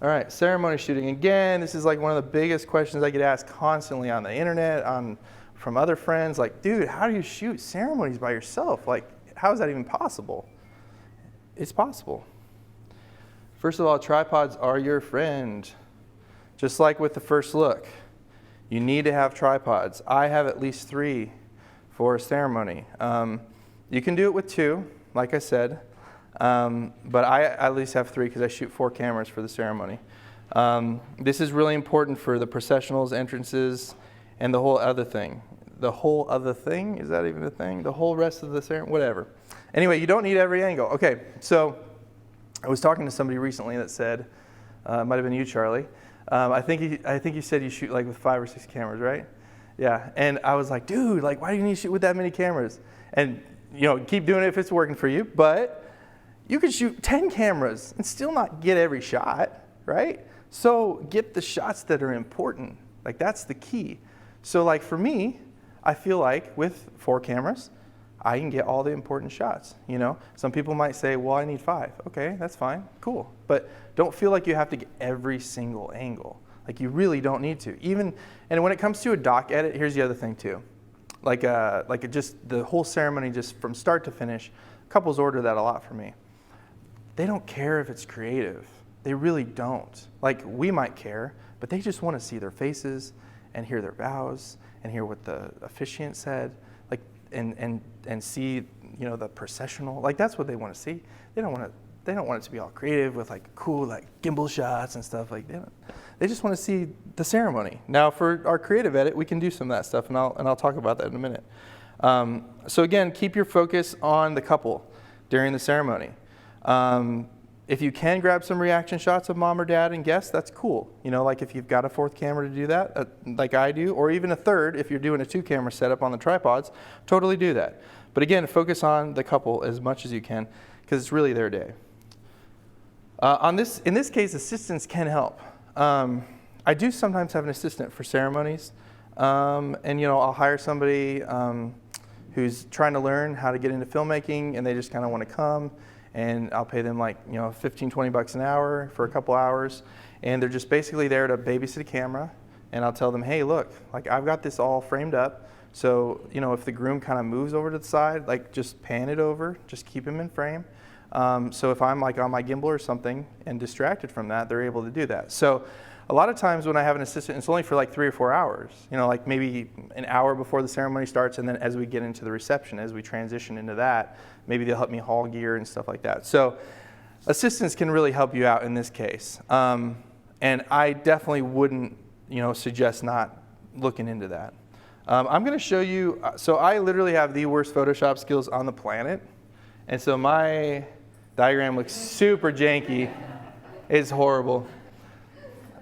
All right, ceremony shooting. Again, this is like one of the biggest questions I get asked constantly on the internet, from other friends. Like, dude, how do you shoot ceremonies by yourself? Like, how is that even possible? It's possible. First of all, tripods are your friend. Just like with the first look, you need to have tripods. I have at least 3 for a ceremony. You can do it with 2, like I said. But I at least have 3 because I shoot 4 cameras for the ceremony. This is really important for the processionals, entrances, and the whole other thing. The whole other thing? Is that even a thing? The whole rest of the ceremony? Whatever. Anyway, you don't need every angle. Okay, so I was talking to somebody recently that said, it might have been you, Charlie. I think you said you shoot like with 5 or 6 cameras, right? Yeah, and I was like, dude, like, why do you need to shoot with that many cameras? And, you know, keep doing it if it's working for you, but you could shoot 10 cameras and still not get every shot, right? So get the shots that are important. Like, that's the key. So like for me, I feel like with 4 cameras, I can get all the important shots, you know? Some people might say, well, I need 5. Okay, that's fine, cool. But don't feel like you have to get every single angle. Like, you really don't need to. And when it comes to a doc edit, here's the other thing too. Just the whole ceremony, just from start to finish, couples order that a lot for me. They don't care if it's creative. They really don't. Like, we might care, but they just want to see their faces and hear their vows and hear what the officiant said, like, and see, you know, the processional. Like, that's what they want to see. They don't want it to be all creative with like cool like gimbal shots and stuff. Like, they just want to see the ceremony. Now, for our creative edit, we can do some of that stuff, and I'll talk about that in a minute. So again, keep your focus on the couple during the ceremony. If you can grab some reaction shots of mom or dad and guests, that's cool. You know, like if you've got a 4th camera to do that, like I do, or even a 3rd, if you're doing a 2-camera setup on the tripods, totally do that. But again, focus on the couple as much as you can, because it's really their day. In this case, assistants can help. I do sometimes have an assistant for ceremonies, and you know, I'll hire somebody who's trying to learn how to get into filmmaking, and they just kind of want to come. And I'll pay them like, you know, 15, 20 bucks an hour for a couple hours. And they're just basically there to babysit a camera. And I'll tell them, hey, look, like, I've got this all framed up. So, you know, if the groom kind of moves over to the side, like, just pan it over, just keep him in frame. So if I'm like on my gimbal or something and distracted from that, they're able to do that. So a lot of times when I have an assistant, it's only for like 3 or 4 hours, you know, like maybe an hour before the ceremony starts, and then as we get into the reception, as we transition into that, maybe they'll help me haul gear and stuff like that. So assistants can really help you out in this case. And I definitely wouldn't, you know, suggest not looking into that. I'm going to show you, so I literally have the worst Photoshop skills on the planet. And so my diagram looks super janky. It's horrible.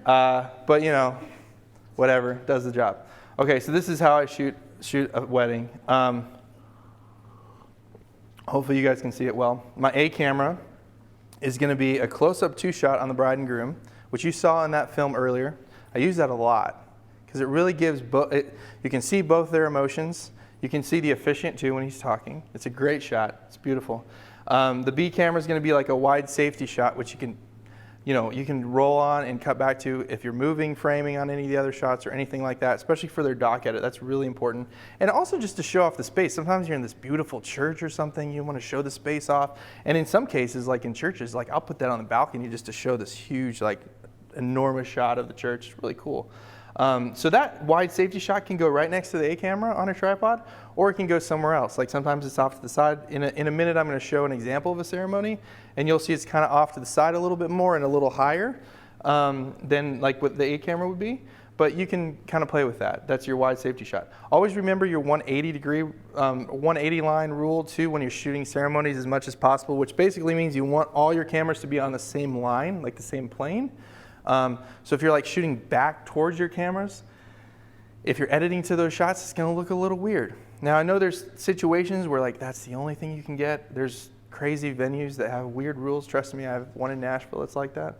But you know, whatever, does the job. Okay, so this is how I shoot a wedding. Hopefully you guys can see it well. My A camera is going to be a close-up 2-shot on the bride and groom, which you saw in that film earlier. I use that a lot because it really gives you can see both their emotions. You can see the officiant too when he's talking. It's a great shot. It's beautiful. The B camera is going to be like a wide safety shot, which you can you can roll on and cut back to if you're moving framing on any of the other shots or anything like that, especially for their dock edit. That's really important. And also just to show off the space. Sometimes you're in this beautiful church or something, you want to show the space off. And in some cases, like in churches, like I'll put that on the balcony just to show this huge, like enormous shot of the church. It's really cool. So that wide safety shot can go right next to the A camera on a tripod, or it can go somewhere else. Like sometimes it's off to the side. In a minute, I'm going to show an example of a ceremony, and you'll see it's kind of off to the side a little bit more and a little higher than like what the A camera would be. But you can kind of play with that. That's your wide safety shot. Always remember your 180 line rule too when you're shooting ceremonies as much as possible, which basically means you want all your cameras to be on the same line, like the same plane. So if you're like shooting back towards your cameras, if you're editing to those shots, it's going to look a little weird. Now I know there's situations where like that's the only thing you can get. There's crazy venues that have weird rules. Trust me, I have one in Nashville that's like that.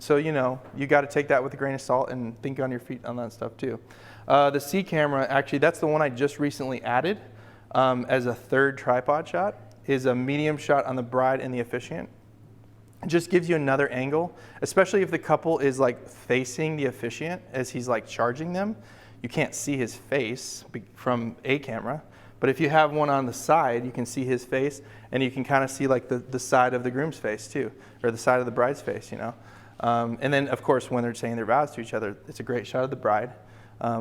So you got to take that with a grain of salt and think on your feet on that stuff too. The C camera, actually, that's the one I just recently added as a third tripod shot, is a medium shot on the bride and the officiant. It just gives you another angle, especially if the couple is like facing the officiant as he's like charging them. You can't see his face from a camera, but if you have one on the side, you can see his face, and you can kind of see like the side of the groom's face too, or the side of the bride's face, And then of course, when they're saying their vows to each other, it's a great shot of the bride,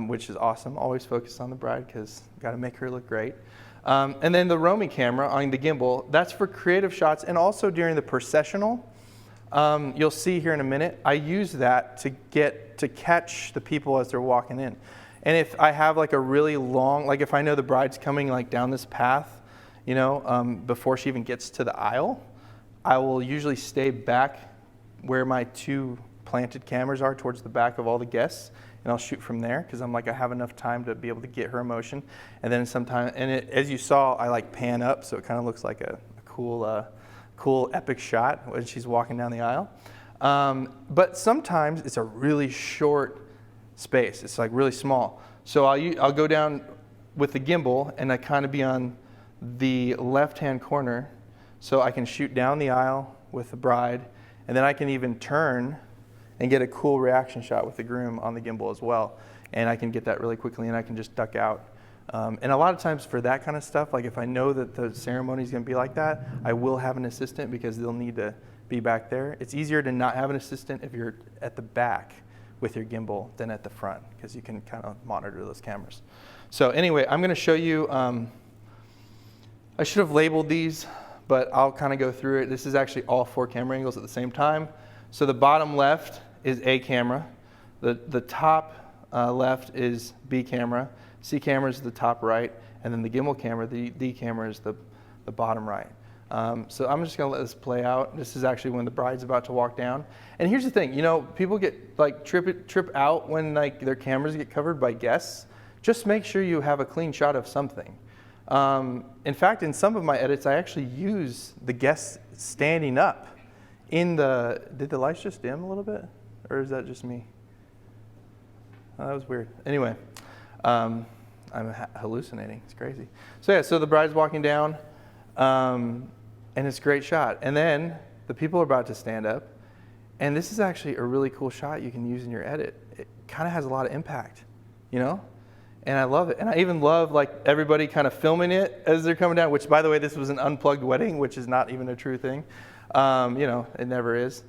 which is awesome. Always focus on the bride because you got to make her look great. And then the roaming camera on the gimbal, that's for creative shots, and also during the processional. You'll see here in a minute, I use that to catch the people as they're walking in. And if I have like a really long, like if I know the bride's coming like down this path, before she even gets to the aisle, I will usually stay back where my two planted cameras are towards the back of all the guests, and I'll shoot from there because I'm like, I have enough time to be able to get her emotion. And then sometimes, as you saw, I like pan up, so it kind of looks like a cool epic shot when she's walking down the aisle. But sometimes it's a really short space. It's like really small. So I'll go down with the gimbal and I kind of be on the left-hand corner so I can shoot down the aisle with the bride, and then I can even turn and get a cool reaction shot with the groom on the gimbal as well. And I can get that really quickly and I can just duck out. And a lot of times for that kind of stuff, like if I know that the ceremony is going to be like that, I will have an assistant because they'll need to be back there. It's easier to not have an assistant if you're at the back with your gimbal than at the front because you can kind of monitor those cameras. So anyway, I'm going to show you, I should have labeled these, but I'll kind of go through it. This is actually all 4 camera angles at the same time. So the bottom left is A camera. The top left is B camera. C camera is the top right, and then the gimbal camera, the D camera, is the bottom right. So I'm just gonna let this play out. This is actually when the bride's about to walk down. And here's the thing, people get like trip out when like their cameras get covered by guests. Just make sure you have a clean shot of something. In fact, in some of my edits, I actually use the guests standing up did the lights just dim a little bit? Or is that just me? Oh, that was weird. Anyway. I'm hallucinating. It's crazy. So yeah, so the bride's walking down, and it's a great shot. And then the people are about to stand up, and this is actually a really cool shot you can use in your edit. It kind of has a lot of impact, And I love it. And I even love like everybody kind of filming it as they're coming down. Which, by the way, this was an unplugged wedding, which is not even a true thing. It never is.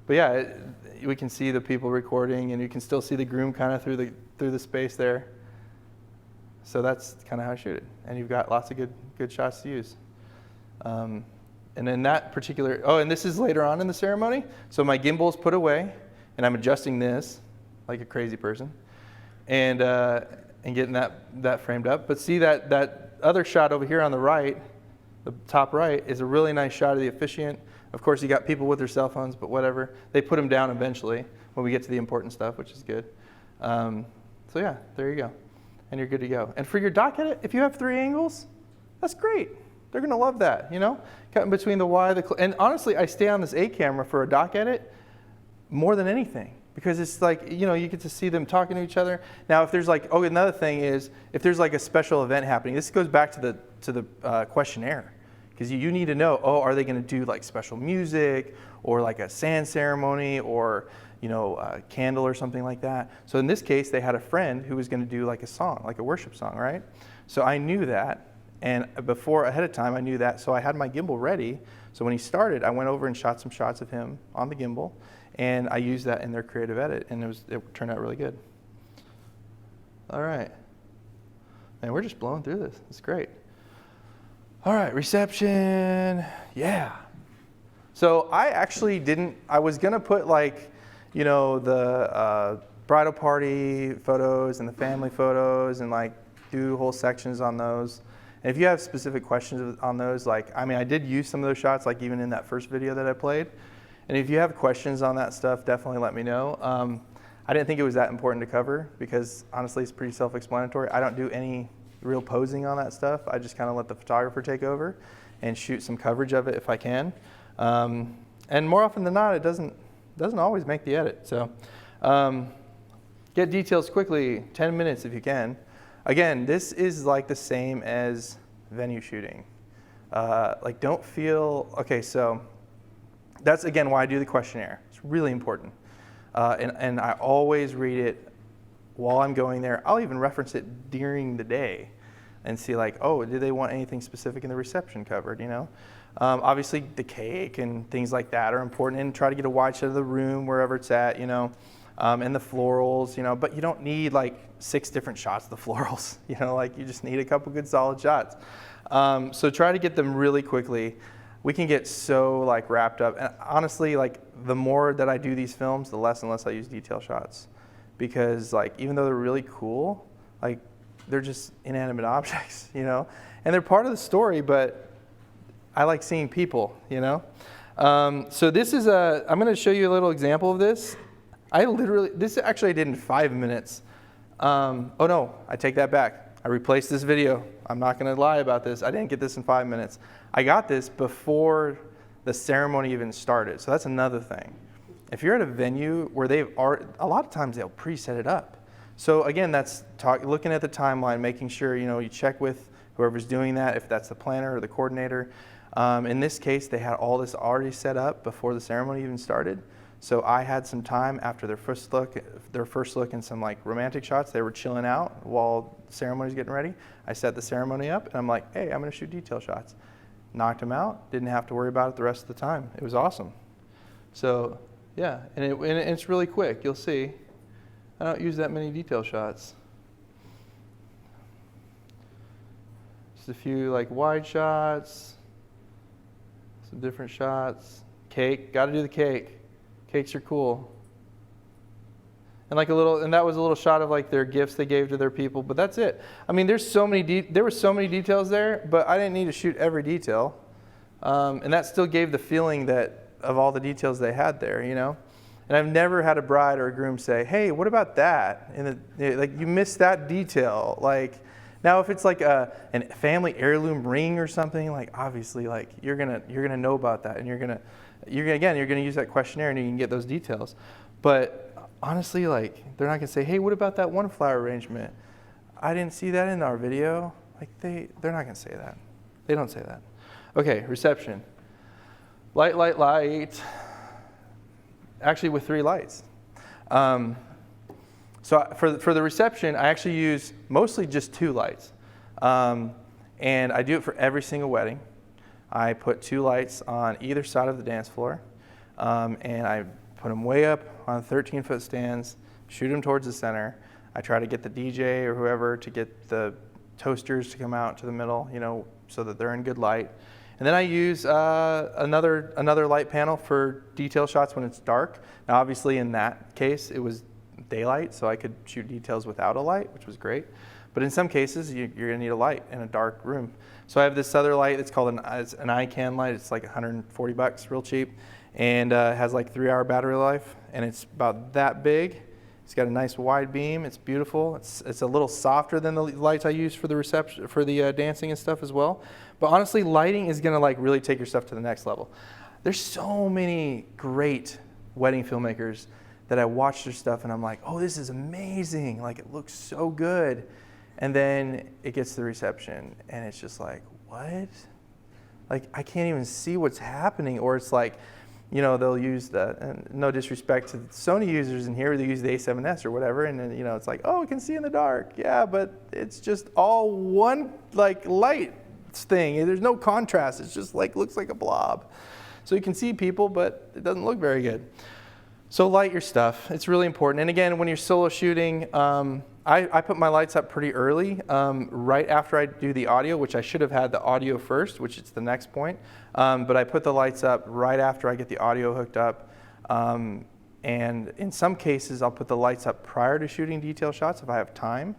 But yeah, we can see the people recording, and you can still see the groom kind of through the space there. So that's kind of how I shoot it. And you've got lots of good shots to use. And then that particular, and this is later on in the ceremony. So my gimbal's put away, and I'm adjusting this like a crazy person, and getting that framed up. But see that other shot over here on the right, the top right, is a really nice shot of the officiant. Of course, you got people with their cell phones, but whatever. They put them down eventually when we get to the important stuff, which is good. So yeah, there you go. And you're good to go. And for your dock edit, if you have 3 angles, that's great. They're going to love that, Cutting between the Y, and honestly, I stay on this A camera for a dock edit more than anything because it's like, you get to see them talking to each other. Now, if there's like, another thing is, if there's like a special event happening, this goes back to the questionnaire because you need to know, are they going to do like special music, or like a sand ceremony, or a candle or something like that. So in this case, they had a friend who was going to do like a song, like a worship song, right? So I knew that, and ahead of time I knew that, so I had my gimbal ready. So when he started, I went over and shot some shots of him on the gimbal, and I used that in their creative edit, and it turned out really good. All right. Man, we're just blowing through this. It's great. All right, reception. Yeah. So I was going to put like, the bridal party photos and the family photos and like do whole sections on those. And if you have specific questions on those, I did use some of those shots, like even in that first video that I played. And if you have questions on that stuff, definitely let me know. I didn't think it was that important to cover because honestly, it's pretty self-explanatory. I don't do any real posing on that stuff. I just kind of let the photographer take over and shoot some coverage of it if I can. And more often than not, it doesn't always make the edit. So get details quickly, 10 minutes if you can. Again, this is like the same as venue shooting. So that's again why I do the questionnaire. It's really important. And I always read it while I'm going there. I'll even reference it during the day and see like, oh, did they want anything specific in the reception covered, Obviously the cake and things like that are important, and try to get a wide shot of the room wherever it's at, and the florals, but you don't need like 6 different shots of the florals, you just need a couple good solid shots. So try to get them really quickly. We can get so like wrapped up, and honestly, like the more that I do these films, the less and less I use detail shots, because like even though they're really cool, like they're just inanimate objects, and they're part of the story, but I like seeing people, So this is I'm going to show you a little example of this. This actually I did in 5 minutes. Oh no, I take that back. I replaced this video. I'm not going to lie about this. I didn't get this in 5 minutes. I got this before the ceremony even started. So that's another thing. If you're at a venue where a lot of times they'll pre-set it up. So again, that's looking at the timeline, making sure, you check with whoever's doing that, if that's the planner or the coordinator. In this case, they had all this already set up before the ceremony even started. So I had some time after their first look and some like romantic shots. They were chilling out while the ceremony's getting ready. I set the ceremony up and I'm like, hey, I'm gonna shoot detail shots. Knocked them out, didn't have to worry about it the rest of the time. It was awesome. So yeah, and it's really quick, you'll see. I don't use that many detail shots. Just a few like wide shots, some different shots. Cake, gotta do the cake. Cakes are cool. And that was a little shot of like their gifts they gave to their people, but that's it. I mean, there were so many details there, but I didn't need to shoot every detail. And that still gave the feeling of all the details they had there, And I've never had a bride or a groom say, hey, what about that? And like, you missed that detail. Like, now if it's like a family heirloom ring or something, like obviously like you're gonna know about that, and you're gonna use that questionnaire and you can get those details. But honestly, like they're not gonna say, hey, what about that one flower arrangement? I didn't see that in our video. Like they're not gonna say that. They don't say that. Okay, reception. Light, light, light. Actually with 3 lights. So for the reception, I actually use mostly just 2 lights. And I do it for every single wedding. I put 2 lights on either side of the dance floor. And I put them way up on 13-foot stands, shoot them towards the center. I try to get the DJ or whoever to get the toasters to come out to the middle, so that they're in good light. And then I use another light panel for detail shots when it's dark. Now obviously in that case, it was daylight, so I could shoot details without a light, which was great. But in some cases, you're gonna need a light in a dark room. So I have this other light that's called an ICANN light. It's like $140, real cheap. And it has like 3-hour battery life, and it's about that big. It's got a nice wide beam. It's beautiful. It's a little softer than the lights I use for the reception, for the dancing and stuff as well. But honestly, lighting is gonna like really take your stuff to the next level. There's so many great wedding filmmakers that I watch their stuff and I'm like, oh, this is amazing. Like it looks so good. And then it gets to the reception and it's just like, what? Like I can't even see what's happening. Or it's like, they'll use that. And no disrespect to the Sony users in here, they use the A7S or whatever, and then, it's like, oh, it can see in the dark. Yeah, but it's just all one light thing. There's no contrast. It's just looks like a blob. So you can see people, but it doesn't look very good. So light your stuff. It's really important. And again, when you're solo shooting, I put my lights up pretty early, right after I do the audio, which I should have had the audio first, which is the next point. But I put the lights up right after I get the audio hooked up. And in some cases, I'll put the lights up prior to shooting detail shots if I have time.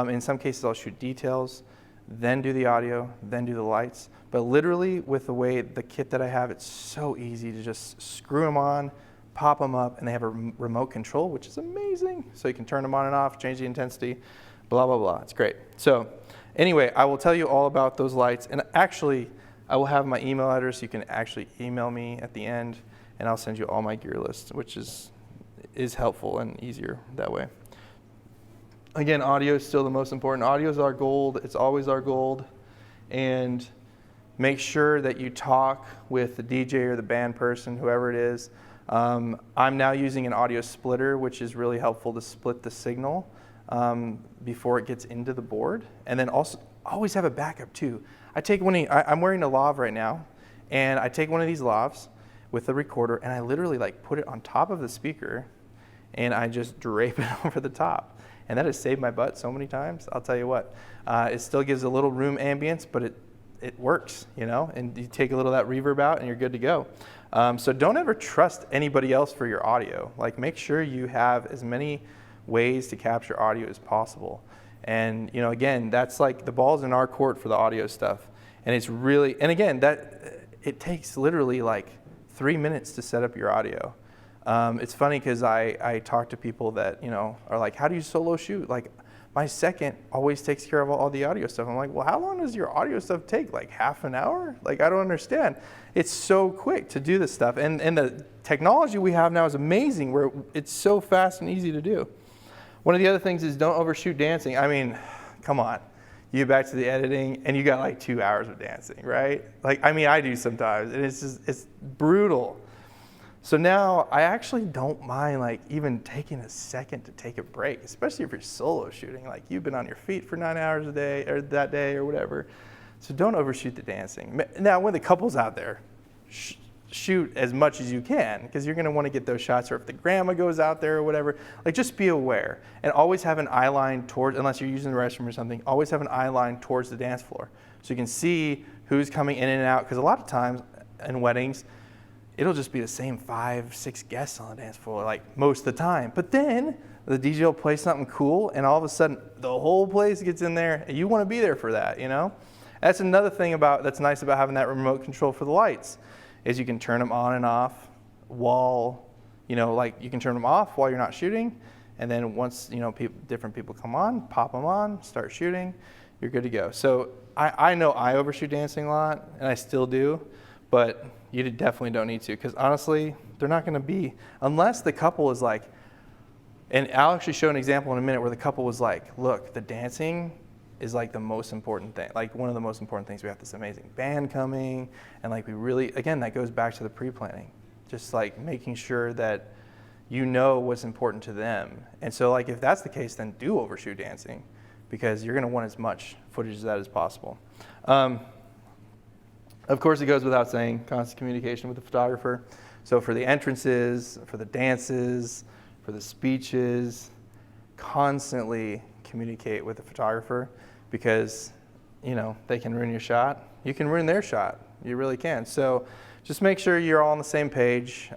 In some cases, I'll shoot details, then do the audio, then do the lights. But literally, with the way the kit that I have, it's so easy to just screw them on, pop them up, and they have a remote control, which is amazing. So you can turn them on and off, change the intensity, blah, blah, blah. It's great. So anyway, I will tell you all about those lights. And actually, I will have my email address. You can actually email me at the end, and I'll send you all my gear list, which is helpful and easier that way. Again, audio is still the most important. Audio is our gold. It's always our gold. And make sure that you talk with the DJ or the band person, whoever it is. I'm now using an audio splitter, which is really helpful to split the signal before it gets into the board. And then also always have a backup too. I'm wearing a lav right now, and I take one of these lavs with the recorder, and I literally put it on top of the speaker, and I just drape it over the top. And that has saved my butt so many times. I'll tell you what, it still gives a little room ambience, but it works, and you take a little of that reverb out and you're good to go. So don't ever trust anybody else for your audio. Make sure you have as many ways to capture audio as possible. And, again, that's the ball's in our court for the audio stuff. And it's really, and again, it takes literally 3 minutes to set up your audio. It's funny because I talk to people that, are like, how do you solo shoot? My second always takes care of all the audio stuff. I'm like, well, how long does your audio stuff take? Half an hour? I don't understand. It's so quick to do this stuff. And the technology we have now is amazing, where it's so fast and easy to do. One of the other things is don't overshoot dancing. I mean, come on. You get back to the editing and you got 2 hours of dancing, right? I do sometimes, and it's brutal. So now I actually don't mind even taking a second to take a break, especially if you're solo shooting. You've been on your feet for 9 hours a day or that day or whatever. So don't overshoot the dancing. Now when the couple's out there, shoot as much as you can, because you're going to want to get those shots, or if the grandma goes out there or whatever, just be aware. And always have an eye line towards, unless you're using the restroom or something, always have an eye line towards the dance floor. So you can see who's coming in and out, because a lot of times in weddings, it'll just be the same 5, 6 guests on the dance floor, most of the time. But then the DJ will play something cool, and all of a sudden the whole place gets in there, and you want to be there for that, That's another thing that's nice about having that remote control for the lights, is you can turn them on and off while, you can turn them off while you're not shooting, and then once, different people come on, pop them on, start shooting, you're good to go. So I know I overshoot dancing a lot, and I still do, but you definitely don't need to, because honestly, they're not going to be, unless the couple is and I'll actually show an example in a minute where the couple was look, the dancing is the most important thing, one of the most important things. We have this amazing band coming, and we really, again, that goes back to the pre-planning, just making sure that what's important to them. And so if that's the case, then do overshoot dancing, because you're going to want as much footage of that as possible. Of course, it goes without saying, constant communication with the photographer. So for the entrances, for the dances, for the speeches, constantly communicate with the photographer, because, they can ruin your shot. You can ruin their shot. You really can. So just make sure you're all on the same page.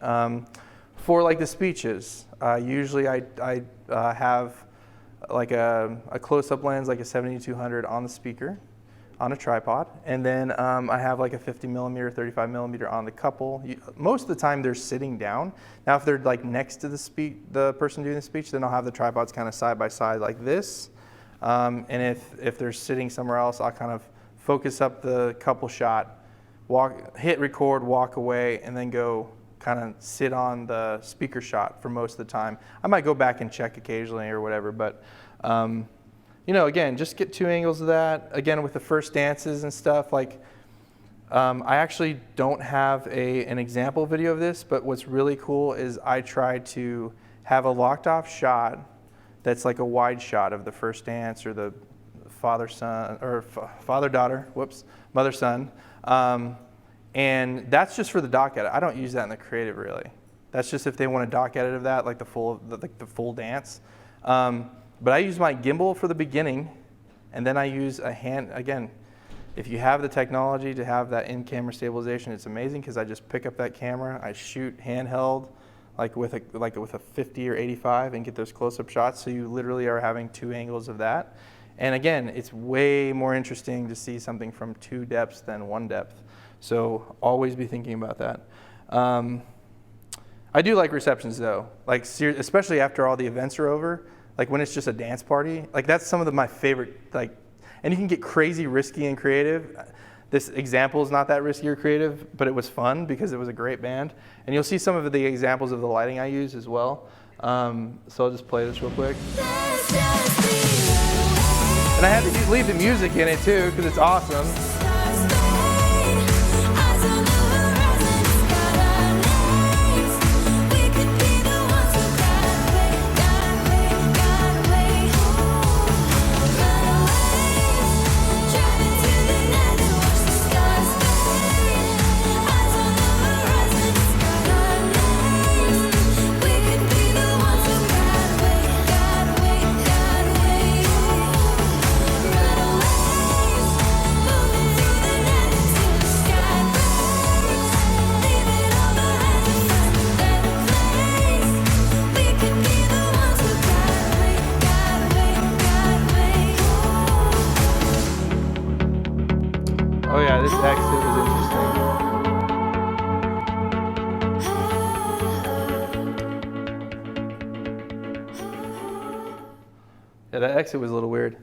For the speeches, usually I have a close-up lens, a 7200 on the speaker, on a tripod, and then I have a 50 millimeter, 35 millimeter on the couple. Most of the time they're sitting down. Now if they're next to the person doing the speech, then I'll have the tripods kind of side by side like this. And if they're sitting somewhere else, I'll kind of focus up the couple shot, hit record, walk away, and then go kind of sit on the speaker shot for most of the time. I might go back and check occasionally or whatever, but again, just get 2 angles of that. Again, with the first dances and stuff, I actually don't have an example video of this, but what's really cool is I tried to have a locked off shot that's like a wide shot of the first dance or the father-son, or father-daughter, mother-son. And that's just for the doc edit. I don't use that in the creative really. That's just if they want a doc edit of that, like the full dance. But I use my gimbal for the beginning, and then I use a hand, again, if you have the technology to have that in-camera stabilization, it's amazing because I just pick up that camera, I shoot handheld, like with a 50 or 85 and get those close-up shots. So you literally are having two angles of that. And again, it's way more interesting to see something from two depths than one depth. So always be thinking about that. I do like receptions though, like especially after all the events are over, like when it's just a dance party, like that's some of my favorite, like, and you can get crazy risky and creative. This example is not that risky or creative, but it was fun because it was a great band. And you'll see some of the examples of the lighting I use as well. So I'll just play this real quick. And I had to leave the music in it too because it's awesome. Oh yeah, this exit was interesting. Yeah, that exit was a little weird.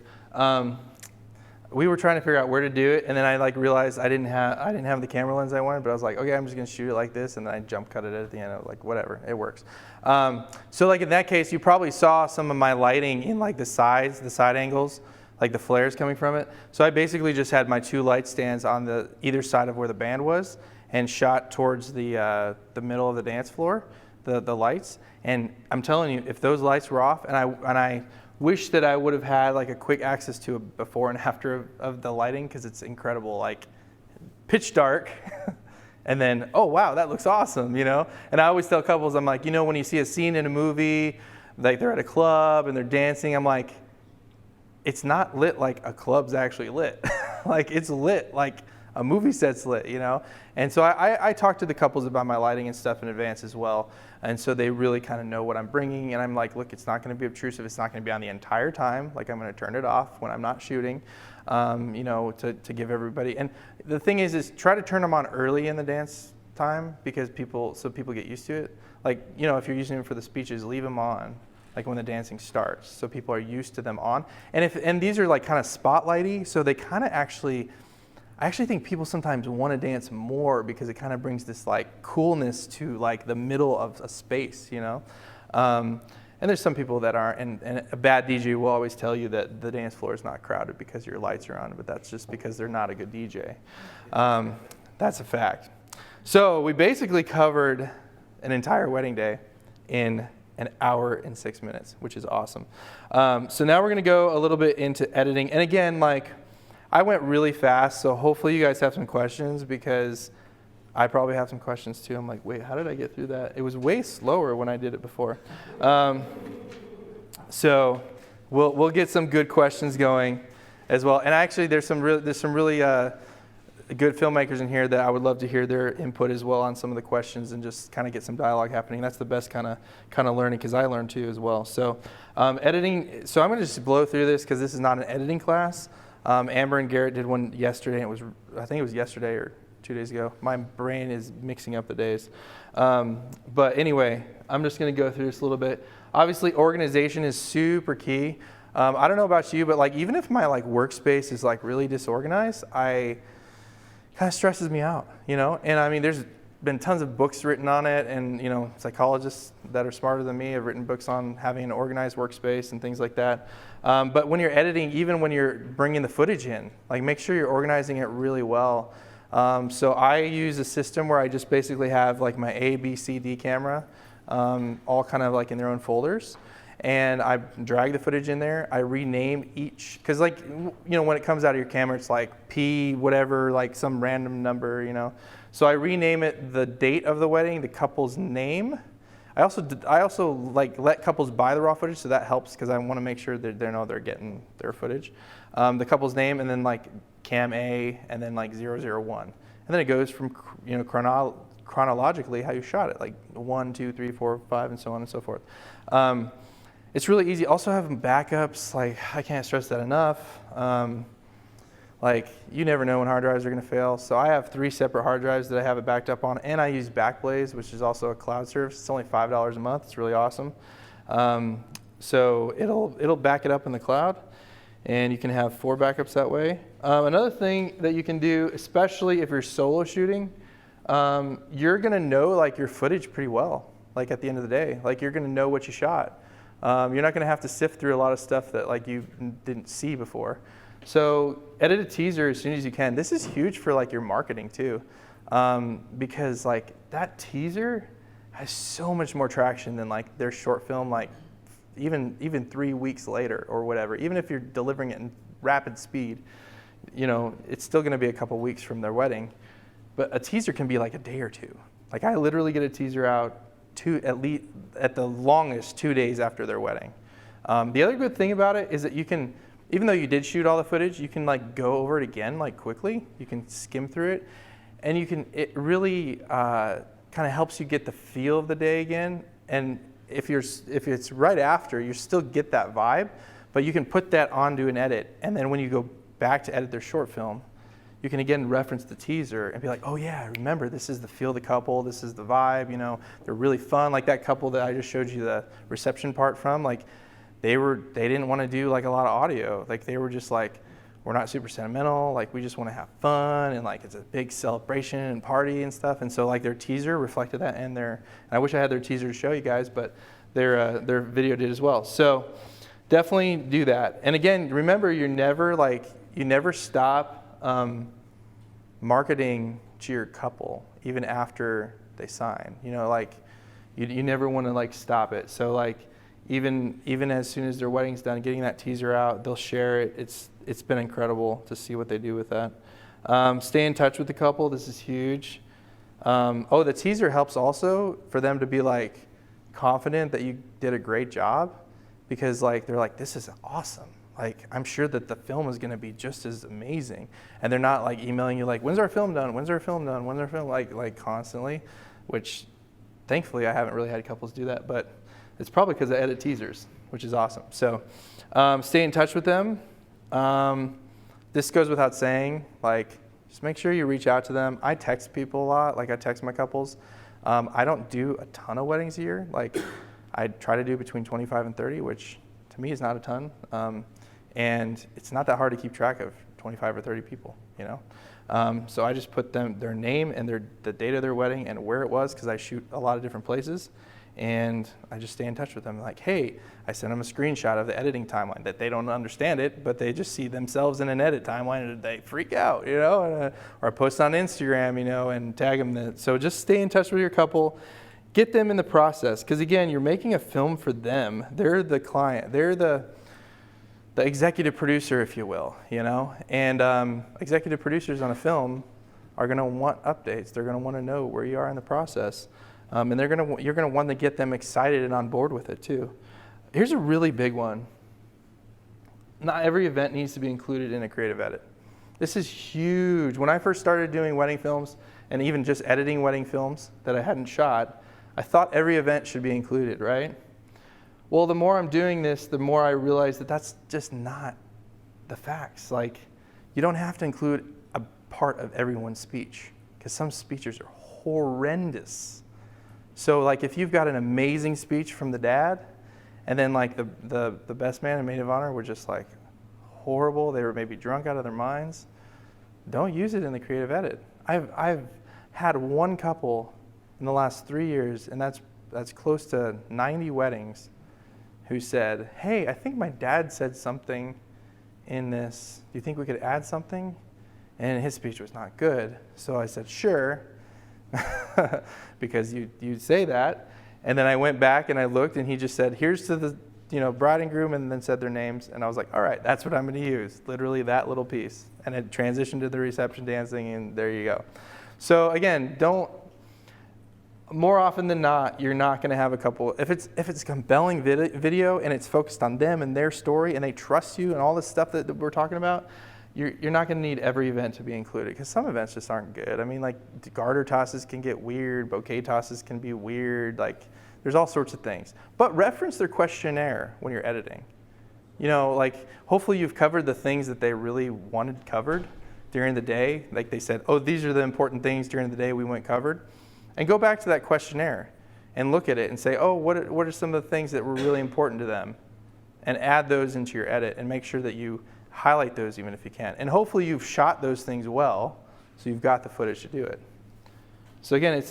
We were trying to figure out where to do it, and then I like realized I didn't have the camera lens I wanted, but I was like, okay, I'm just gonna shoot it like this, and then I jump cut it at the end. I was like, whatever, it works. So like in that case, you probably saw some of my lighting in like the side angles, like the flares coming from it. So I basically just had my two light stands on the either side of where the band was and shot towards the middle of the dance floor, the lights. And I'm telling you, if those lights were off, and I wish that I would have had like a quick access to a before and after of the lighting, because it's incredible, like pitch dark. And then, oh wow, that looks awesome, you know? And I always tell couples, I'm like, you know, when you see a scene in a movie, like they're at a club and they're dancing, I'm like, it's not lit like a club's actually lit. Like it's lit like a movie set's lit, you know? And so I talk to the couples about my lighting and stuff in advance as well. And so they really kind of know what I'm bringing. And I'm like, look, it's not gonna be obtrusive. It's not gonna be on the entire time. Like I'm gonna turn it off when I'm not shooting, you know, to give everybody. And the thing is try to turn them on early in the dance time because people get used to it. Like, you know, if you're using them for the speeches, leave them on. Like when the dancing starts, so people are used to them on. And these are like kind of spotlighty, so they kind of I actually think people sometimes want to dance more because it kind of brings this like coolness to like the middle of a space, you know? And there's some people that aren't, and a bad DJ will always tell you that the dance floor is not crowded because your lights are on, but that's just because they're not a good DJ. That's a fact. So we basically covered an entire wedding day in an hour and 6 minutes, which is awesome. So now we're gonna go a little bit into editing. And again, like I went really fast, so hopefully you guys have some questions because I probably have some questions too. I'm like, wait, how did I get through that? It was way slower when I did it before. So we'll get some good questions going as well. And actually there's some really good filmmakers in here that I would love to hear their input as well on some of the questions and just kind of get some dialogue happening. That's the best kind of learning because I learn too as well. So editing, so I'm gonna just blow through this because this is not an editing class. Amber and Garrett did one yesterday and I think it was yesterday or 2 days ago. My brain is mixing up the days. But anyway, I'm just gonna go through this a little bit. Obviously organization is super key. I don't know about you, but like even if my like workspace is like really disorganized, kind of stresses me out, you know? And I mean, there's been tons of books written on it, and you know, psychologists that are smarter than me have written books on having an organized workspace and things like that. But when you're editing, even when you're bringing the footage in, like make sure you're organizing it really well. So I use a system where I just basically have like my A, B, C, D camera, all kind of like in their own folders. And I drag the footage in there. I rename each, because like, you know, when it comes out of your camera, it's like P whatever, like some random number, you know. So I rename it the date of the wedding, the couple's name. I also like let couples buy the raw footage, so that helps because I want to make sure that they know they're getting their footage. The couple's name, and then like cam A, and then like 001. And then it goes from, you know, chronologically how you shot it, like 1, 2, 3, 4, 5, and so on and so forth. It's really easy. Also having backups, like I can't stress that enough. Like you never know when hard drives are going to fail. So I have 3 separate hard drives that I have it backed up on, and I use Backblaze, which is also a cloud service. It's only $5 a month. It's really awesome. So it'll back it up in the cloud, and you can have 4 backups that way. Another thing that you can do, especially if you're solo shooting, you're going to know like your footage pretty well. Like at the end of the day, like you're going to know what you shot. You're not going to have to sift through a lot of stuff that like you didn't see before. So edit a teaser as soon as you can. This is huge for like your marketing too, because like that teaser has so much more traction than like their short film, like even 3 weeks later or whatever. Even if you're delivering it in rapid speed, you know, it's still going to be a couple weeks from their wedding. But a teaser can be like a day or 2. Like I literally get a teaser out at the longest 2 days after their wedding. The other good thing about it is that you can, even though you did shoot all the footage, you can like go over it again like quickly. You can skim through it, and it really kind of helps you get the feel of the day again. And if it's right after, you still get that vibe, but you can put that onto an edit, and then when you go back to edit their short film, you can again reference the teaser and be like, oh yeah, remember, this is the feel of the couple, this is the vibe, you know, they're really fun. Like that couple that I just showed you the reception part from, like they didn't want to do like a lot of audio. Like they were just like, we're not super sentimental, like we just want to have fun, and like it's a big celebration and party and stuff. And so like their teaser reflected that in there. And I wish I had their teaser to show you guys, but their video did as well. So definitely do that. And again, remember, you never stop marketing to your couple even after they sign. You know, like you never want to like stop it. So like even as soon as their wedding's done, getting that teaser out, they'll share it. It's been incredible to see what they do with that. Stay in touch with the couple. This is huge. The teaser helps also for them to be like confident that you did a great job, because like they're like, this is awesome. Like, I'm sure that the film is going to be just as amazing. And they're not like emailing you like, when's our film done? When's our film done? When's our film? Like constantly, which thankfully I haven't really had couples do that, but it's probably because I edit teasers, which is awesome. So stay in touch with them. This goes without saying, like just make sure you reach out to them. I text people a lot. Like I text my couples. I don't do a ton of weddings a year. Like I try to do between 25 and 30, which to me is not a ton. And it's not that hard to keep track of 25 or 30 people, you know? So I just put their name and the date of their wedding and where it was, because I shoot a lot of different places. And I just stay in touch with them. Like, hey, I sent them a screenshot of the editing timeline, that they don't understand it, but they just see themselves in an edit timeline and they freak out, you know? Or I post on Instagram, you know, and tag them. So just stay in touch with your couple. Get them in the process, because again, you're making a film for them. They're the client. They're the executive producer, if you will, you know? And executive producers on a film are going to want updates. They're going to want to know where you are in the process. And you're going to want to get them excited and on board with it too. Here's a really big one. Not every event needs to be included in a creative edit. This is huge. When I first started doing wedding films, and even just editing wedding films that I hadn't shot, I thought every event should be included, right? Well, the more I'm doing this, the more I realize that that's just not the facts. Like, you don't have to include a part of everyone's speech, because some speeches are horrendous. So like if you've got an amazing speech from the dad, and then like the best man and maid of honor were just like horrible, they were maybe drunk out of their minds, don't use it in the creative edit. I've had one couple in the last 3 years, and that's close to 90 weddings, who said, hey, I think my dad said something in this. Do you think we could add something? And his speech was not good. So I said, sure, because you say that. And then I went back and I looked, and he just said, here's to the bride and groom, and then said their names. And I was like, all right, that's what I'm going to use, literally that little piece. And it transitioned to the reception dancing, and there you go. So again, more often than not, you're not going to have a couple, if it's a compelling video and it's focused on them and their story and they trust you and all this stuff that we're talking about, you're not going to need every event to be included, because some events just aren't good. I mean, like garter tosses can get weird, bouquet tosses can be weird, like there's all sorts of things. But reference their questionnaire when you're editing. Like hopefully you've covered the things that they really wanted covered during the day. Like they said, oh, these are the important things during the day we went covered. And go back to that questionnaire and look at it and say, oh, what are some of the things that were really important to them? And add those into your edit and make sure that you highlight those even if you can. And hopefully you've shot those things well, so you've got the footage to do it. So again,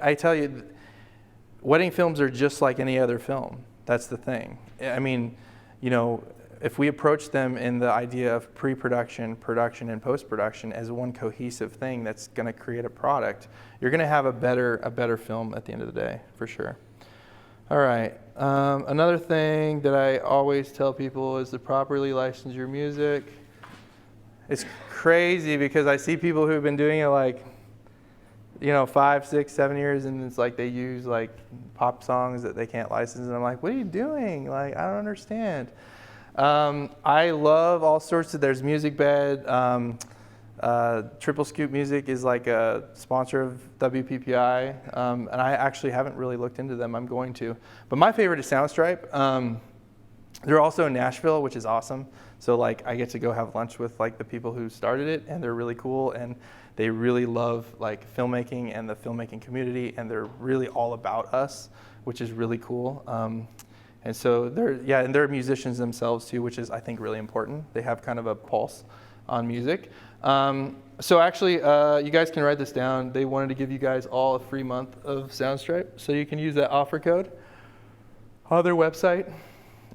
I tell you, wedding films are just like any other film. That's the thing. I mean, if we approach them in the idea of pre-production, production, and post-production as one cohesive thing that's going to create a product, you're going to have a better film at the end of the day, for sure. All right. Another thing that I always tell people is to properly license your music. It's crazy because I see people who've been doing it like, 5, 6, 7 years, and it's like they use like pop songs that they can't license, and I'm like, what are you doing? Like, I don't understand. I love all sorts of, there's Music Bed. Triple Scoop Music is like a sponsor of WPPI, and I actually haven't really looked into them. I'm going to. But my favorite is Soundstripe. They're also in Nashville, which is awesome. So like I get to go have lunch with like the people who started it, and they're really cool, and they really love like filmmaking and the filmmaking community, and they're really all about us, which is really cool. And so they're musicians themselves too, which is I think really important. They have kind of a pulse on music. So actually, you guys can write this down. They wanted to give you guys all a free month of Soundstripe, so you can use that offer code on their website,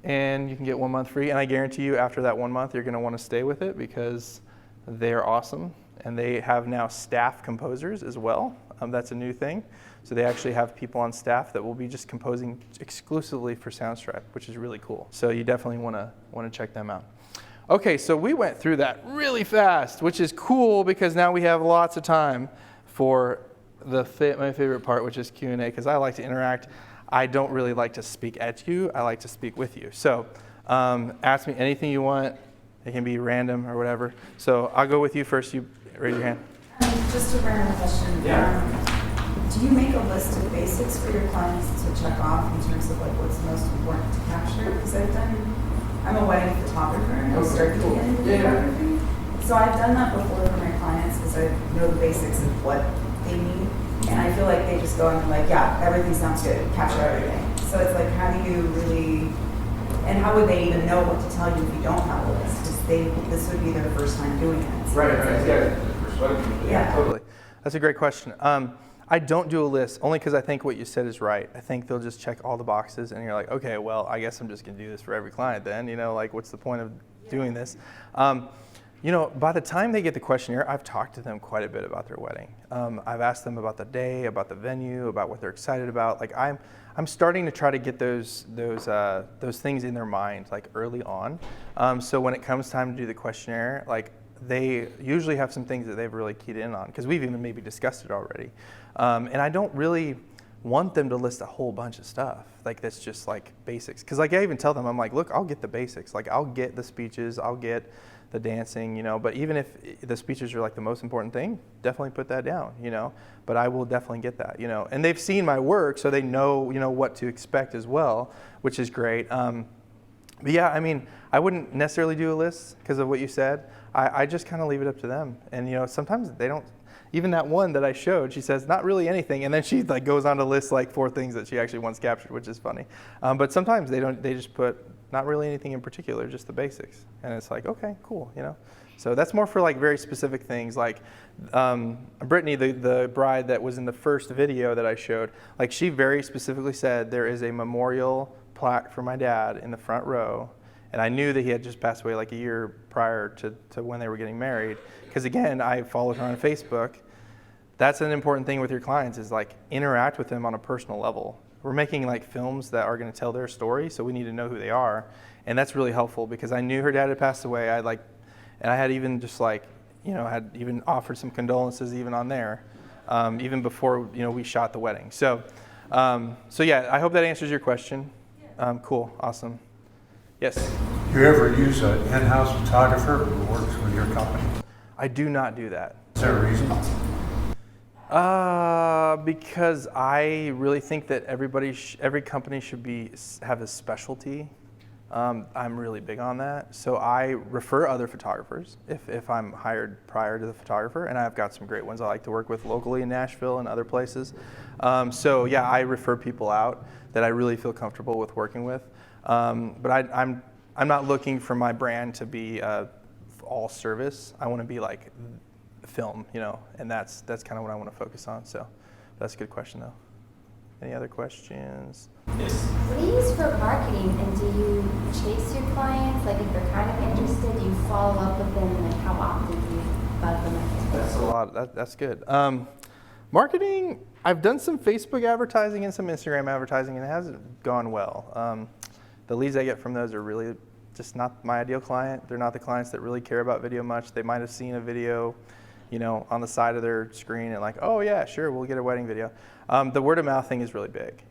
and you can get 1 month free. And I guarantee you, after that 1 month, you're going to want to stay with it because they're awesome, and they have now staff composers as well. That's a new thing. So they actually have people on staff that will be just composing exclusively for Soundstripe, which is really cool. So you definitely want to check them out. Okay, so we went through that really fast, which is cool because now we have lots of time for my favorite part, which is Q&A, because I like to interact. I don't really like to speak at you. I like to speak with you. So ask me anything you want. It can be random or whatever. So I'll go with you first. You raise your hand. Just a random question. Yeah. Do you make a list of basics for your clients to check off in terms of like what's most important to capture? Because I'm a wedding photographer, and I started getting into photography. So I've done that before for my clients because I know the basics of what they need. And I feel like they just go and they're like, yeah, everything sounds good, capture everything. So it's like, how do you really, and how would they even know what to tell you if you don't have a list? Because this would be their first time doing it. So Yeah, totally. That's a great question. I don't do a list only because I think what you said is right. I think they'll just check all the boxes, and you're like, okay, well, I guess I'm just going to do this for every client then. Like, what's the point of doing this? By the time they get the questionnaire, I've talked to them quite a bit about their wedding. I've asked them about the day, about the venue, about what they're excited about. Like, I'm starting to try to get those things in their mind like early on. So when it comes time to do the questionnaire, like they usually have some things that they've really keyed in on because we've even maybe discussed it already. And I don't really want them to list a whole bunch of stuff like that's just like basics. Because like I even tell them, I'm like, look, I'll get the basics. Like I'll get the speeches, I'll get the dancing, but even if the speeches are like the most important thing, definitely put that down, but I will definitely get that, and they've seen my work, so they know, what to expect as well, which is great. But yeah, I mean, I wouldn't necessarily do a list because of what you said. I just kind of leave it up to them. And, sometimes they don't, even that one that I showed, she says, not really anything. And then she like goes on to list like 4 things that she actually wants captured, which is funny. But sometimes they just put not really anything in particular, just the basics. And it's like, okay, cool, So that's more for like very specific things. Like Brittany, the bride that was in the first video that I showed, like she very specifically said there is a memorial plaque for my dad in the front row, And I knew that he had just passed away like a year prior to when they were getting married. Because again, I followed her on Facebook. That's an important thing with your clients, is like interact with them on a personal level. We're making like films that are going to tell their story, so we need to know who they are. And that's really helpful because I knew her dad had passed away. And I had even just like, had even offered some condolences even on there, even before, we shot the wedding. So yeah, I hope that answers your question. Cool, awesome. Yes? Do you ever use an in-house photographer who works with your company? I do not do that. Is there a reason? Because I really think that every company should have a specialty. I'm really big on that. So I refer other photographers if I'm hired prior to the photographer, and I've got some great ones I like to work with locally in Nashville and other places. So yeah, I refer people out that I really feel comfortable with working with. But I'm not looking for my brand to be all service. I want to be like film, and that's kind of what I want to focus on. So that's a good question though. Any other questions? Yes. What do you use for marketing, and do you chase your clients? Like if they're kind of interested, do you follow up with them, and like how often do you bug them? That's a lot. That's good. Marketing, I've done some Facebook advertising and some Instagram advertising, and it hasn't gone well. The leads I get from those are really just not my ideal client. They're not the clients that really care about video much. They might have seen a video, on the side of their screen and like, oh yeah, sure, we'll get a wedding video. The word of mouth thing is really big.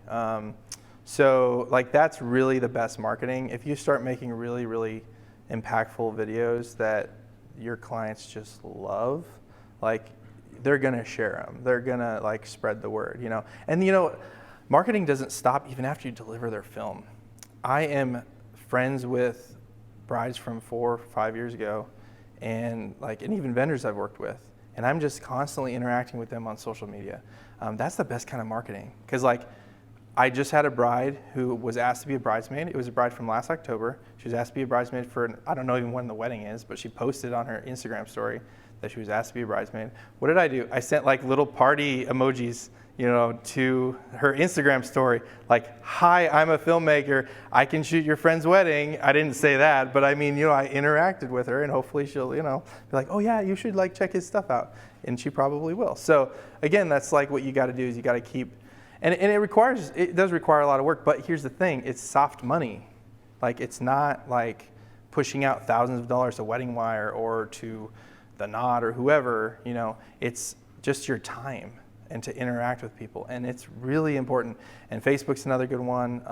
So like that's really the best marketing. If you start making really, really impactful videos that your clients just love, like they're gonna share them. They're gonna like spread the word, And marketing doesn't stop even after you deliver their film. I am friends with brides from 4 or 5 years ago, and even vendors I've worked with, and I'm just constantly interacting with them on social media. That's the best kind of marketing, because I just had a bride who was asked to be a bridesmaid. It was a bride from last October. She was asked to be a bridesmaid I don't know even when the wedding is, but she posted on her Instagram story that she was asked to be a bridesmaid. What did I do? I sent little party emojis, to her Instagram story, like, hi, I'm a filmmaker. I can shoot your friend's wedding. I didn't say that, but I mean, I interacted with her, and hopefully she'll, be like, oh yeah, you should check his stuff out. And she probably will. So again, that's what you got to do is you got to keep, and it does require a lot of work, but here's the thing, it's soft money. It's not like pushing out thousands of dollars to Wedding Wire or to The Knot or whoever, it's just your time and to interact with people, and it's really important. And Facebook's another good one.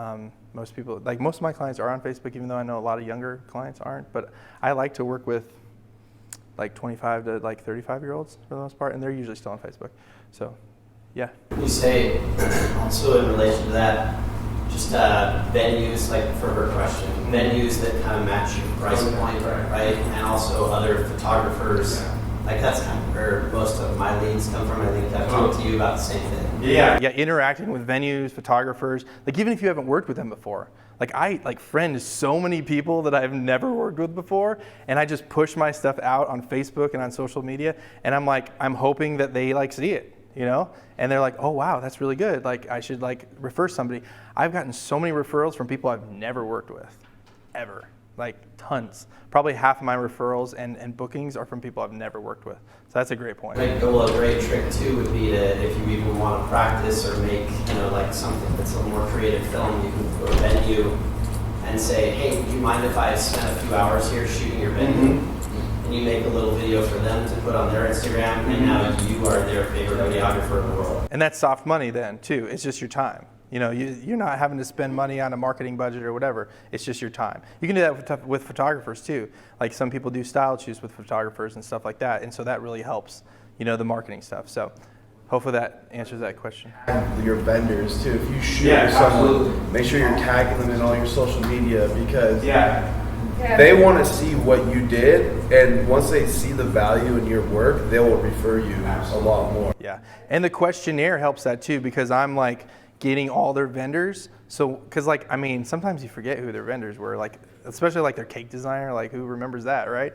Most of my clients are on Facebook, even though I know a lot of younger clients aren't, but I like to work with 25 to 35-year-olds for the most part, and they're usually still on Facebook. So yeah. You say also in relation to that, just venues, for her question, venues that kind of match your price point, right? And also other photographers. That's kind of where most of my leads come from. I think I've talked to you about the same thing. Yeah, interacting with venues, photographers, even if you haven't worked with them before. I friend so many people that I've never worked with before, and I just push my stuff out on Facebook and on social media, and I'm hoping that they see it, and they're like, oh wow, that's really good. I should refer somebody. I've gotten so many referrals from people I've never worked with, ever. Tons. Probably half of my referrals and bookings are from people I've never worked with. So that's a great point. Right. Well, a great trick too would be if you even want to practice or make something that's a little more creative film, you can go to a venue and say, hey, do you mind if I spend a few hours here shooting your venue? Mm-hmm. And you make a little video for them to put on their Instagram, and now you are their favorite videographer in the world. And that's soft money then too. It's just your time. You're not having to spend money on a marketing budget or whatever. It's just your time. You can do that with photographers too. Some people do style shoots with photographers and stuff like that. And so that really helps, the marketing stuff. So hopefully that answers that question. Your vendors too. If you shoot with someone, make sure you're tagging them in all your social media, because they want to see what you did. And once they see the value in your work, they will refer you a lot more. Yeah. And the questionnaire helps that too, because I'm getting all their vendors. So, because sometimes you forget who their vendors were, especially their cake designer, who remembers that, right?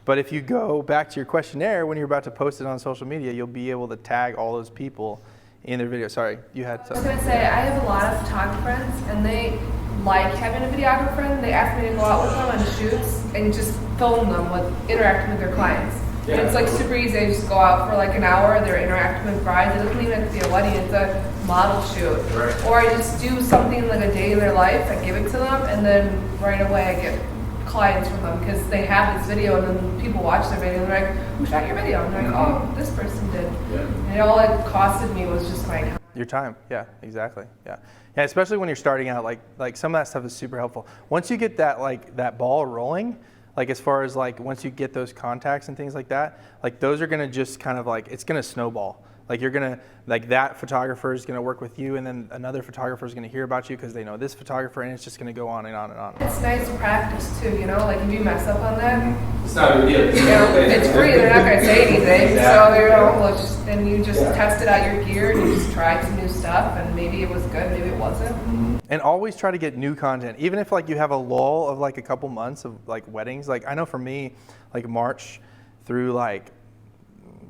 But if you go back to your questionnaire, when you're about to post it on social media, you'll be able to tag all those people in their video. Sorry, you had something. I was going to say, I have a lot of photographer friends, and they like having a videographer, and they asked me to go out with them on shoots and just film them with interacting with their clients. Yeah. And it's like super easy. I just go out for like an hour, they're interacting with brides. It doesn't even have to be a wedding, it's a model shoot. Right. Or I just do something like a day in their life, I give it to them, and then right away I get clients from them because they have this video, and then people watch their video and they're like, who shot your video? And they're like, oh, this person did. Yeah. And all it costed me was just my time. Your time, yeah, exactly, yeah. Yeah, especially when you're starting out, like some of that stuff is super helpful. Once you get that ball rolling, like as far as like once you get those contacts and things like that, like those are gonna just kind of like, it's gonna snowball. Like you're gonna, like that photographer is gonna work with you, and then another photographer is gonna hear about you because they know this photographer, and it's just gonna go on and on and on. It's nice practice too, you know, like if you mess up on that, It's not a big deal. you know, it's free, they're not gonna say anything, so you know, well, and you just tested out your gear, and you just tried some new stuff, and maybe it was good, maybe it wasn't. And always try to get new content, even if like you have a lull of like a couple months of like weddings. Like I know for me, like March through like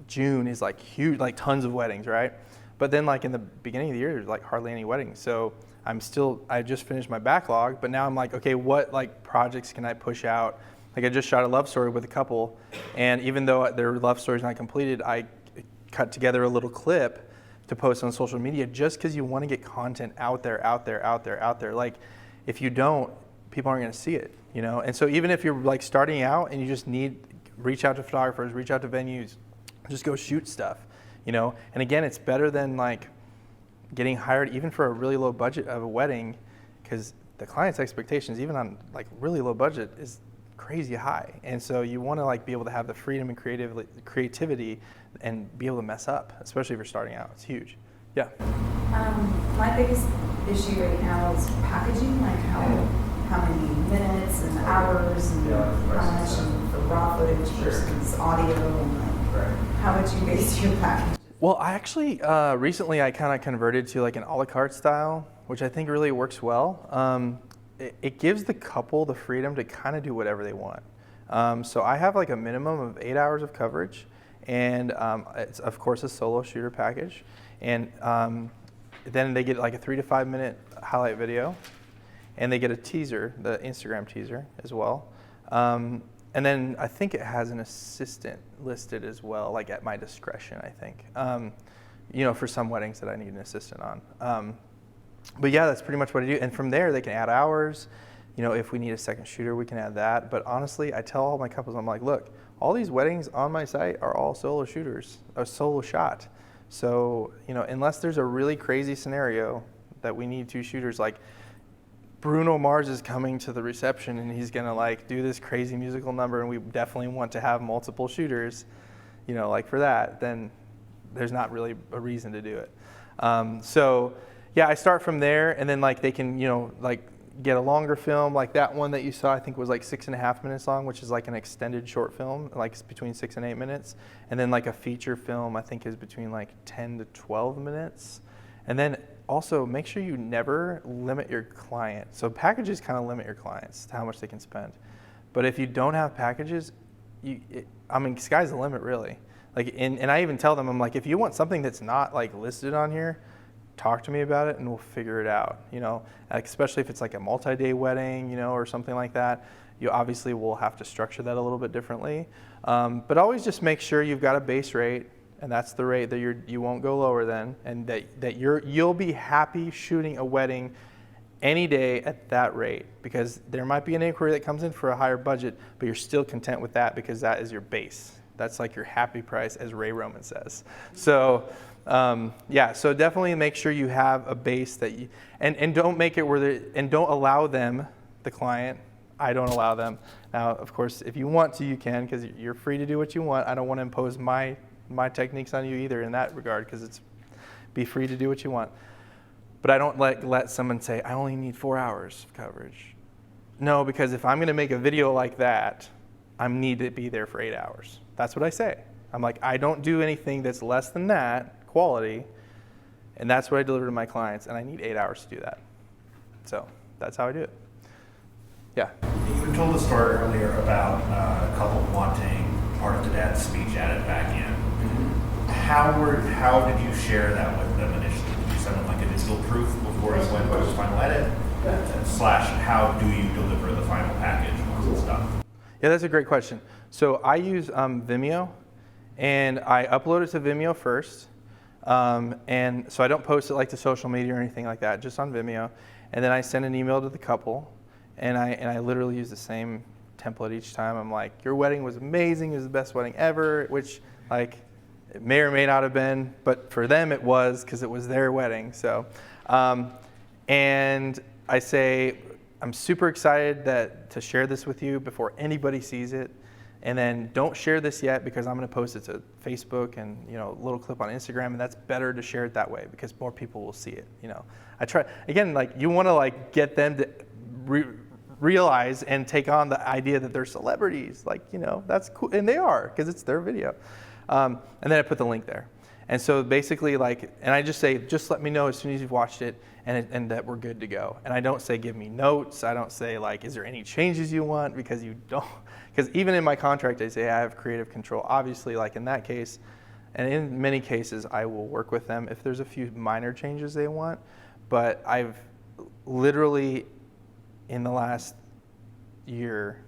June is like huge, like tons of weddings, right? But then like in the beginning of the year, there's like hardly any weddings. So I just finished my backlog, but now I'm like, okay, what like projects can I push out? Like I just shot a love story with a couple, and even though their love story is not completed, I cut together a little clip to post on social media just because you want to get content out there. Like if you don't, people aren't going to see it, you know? And so even if you're like starting out and you just reach out to photographers, reach out to venues, just go shoot stuff, you know? And again, it's better than like getting hired even for a really low budget of a wedding, because the client's expectations, even on like really low budget, is crazy high. And so you want to like be able to have the freedom and creativity and be able to mess up, especially if you're starting out. It's huge. Yeah. My biggest issue right now is packaging, like how many minutes and hours and how much for raw footage versus audio, and like how would you base your package? Well, I actually recently I kind of converted to like an a la carte style, which I think really works well. It gives the couple the freedom to kind of do whatever they want. So I have like a minimum of 8 hours of coverage, and it's of course a solo shooter package, and then they get like a 3 to 5 minute highlight video, and they get a teaser, the Instagram teaser as well. And then I think it has an assistant listed as well, like at my discretion, I think. You know, for some weddings that I need an assistant on. But yeah, that's pretty much what I do. And from there, they can add hours. You know, if we need a second shooter, we can add that. But honestly, I tell all my couples, I'm like, look, all these weddings on my site are all solo shooters, a solo shot. So, you know, unless there's a really crazy scenario that we need 2 shooters, like Bruno Mars is coming to the reception and he's gonna like do this crazy musical number, and we definitely want to have multiple shooters, you know, like for that, then there's not really a reason to do it. So yeah, I start from there, and then like they can, you know, like get a longer film, like that one that you saw I think was like 6.5 minutes long, which is like an extended short film, like it's between 6 and 8 minutes. And then like a feature film I think is between like 10 to 12 minutes. And then also make sure you never limit your client. So packages kind of limit your clients to how much they can spend. But if you don't have packages, I mean, sky's the limit really. Like, and I even tell them, I'm like, if you want something that's not like listed on here, talk to me about it and we'll figure it out, you know, like, especially if it's like a multi-day wedding, you know, or something like that. You obviously will have to structure that a little bit differently. But always just make sure you've got a base rate, and that's the rate that you won't go lower than, and that you'll be happy shooting a wedding any day at that rate, because there might be an inquiry that comes in for a higher budget, but you're still content with that because that is your base. That's like your happy price, as Ray Roman says. So yeah, so definitely make sure you have a base that you, and don't make it where and don't allow them, the client, I don't allow them. Now, of course, if you want to, you can, because you're free to do what you want. I don't want to impose my techniques on you either in that regard, because it's be free to do what you want. But I don't let someone say, I only need 4 hours of coverage. No, because if I'm going to make a video like that, I need to be there for 8 hours. That's what I say. I'm like, I don't do anything that's less than that quality, and that's what I deliver to my clients, and I need 8 hours to do that. So that's how I do it. Yeah. You told a story earlier about a couple wanting part of the dad's speech added back in. Mm-hmm. How did you share that with them initially? Did you send them like a digital proof before you went to the final edit? Slash, how do you deliver the final package once it's done? Yeah, that's a great question. So I use Vimeo, and I upload it to Vimeo first. And so I don't post it like to social media or anything like that, just on Vimeo. And then I send an email to the couple, and I literally use the same template each time. I'm like, your wedding was amazing, it was the best wedding ever, which like it may or may not have been, but for them it was, because it was their wedding. So, and I say, I'm super excited to share this with you before anybody sees it. And then don't share this yet, because I'm going to post it to Facebook and, you know, a little clip on Instagram, and that's better to share it that way because more people will see it. You know, I try again, like you want to like get them to realize and take on the idea that they're celebrities. Like, you know, that's cool, and they are, because it's their video. And then I put the link there. And so basically, like, and I just say, just let me know as soon as you've watched it, and that we're good to go. And I don't say, give me notes. I don't say, like, is there any changes you want? Because you don't. Because even in my contract, I say I have creative control. Obviously, like in that case, and in many cases, I will work with them if there's a few minor changes they want. But I've literally, in the last year,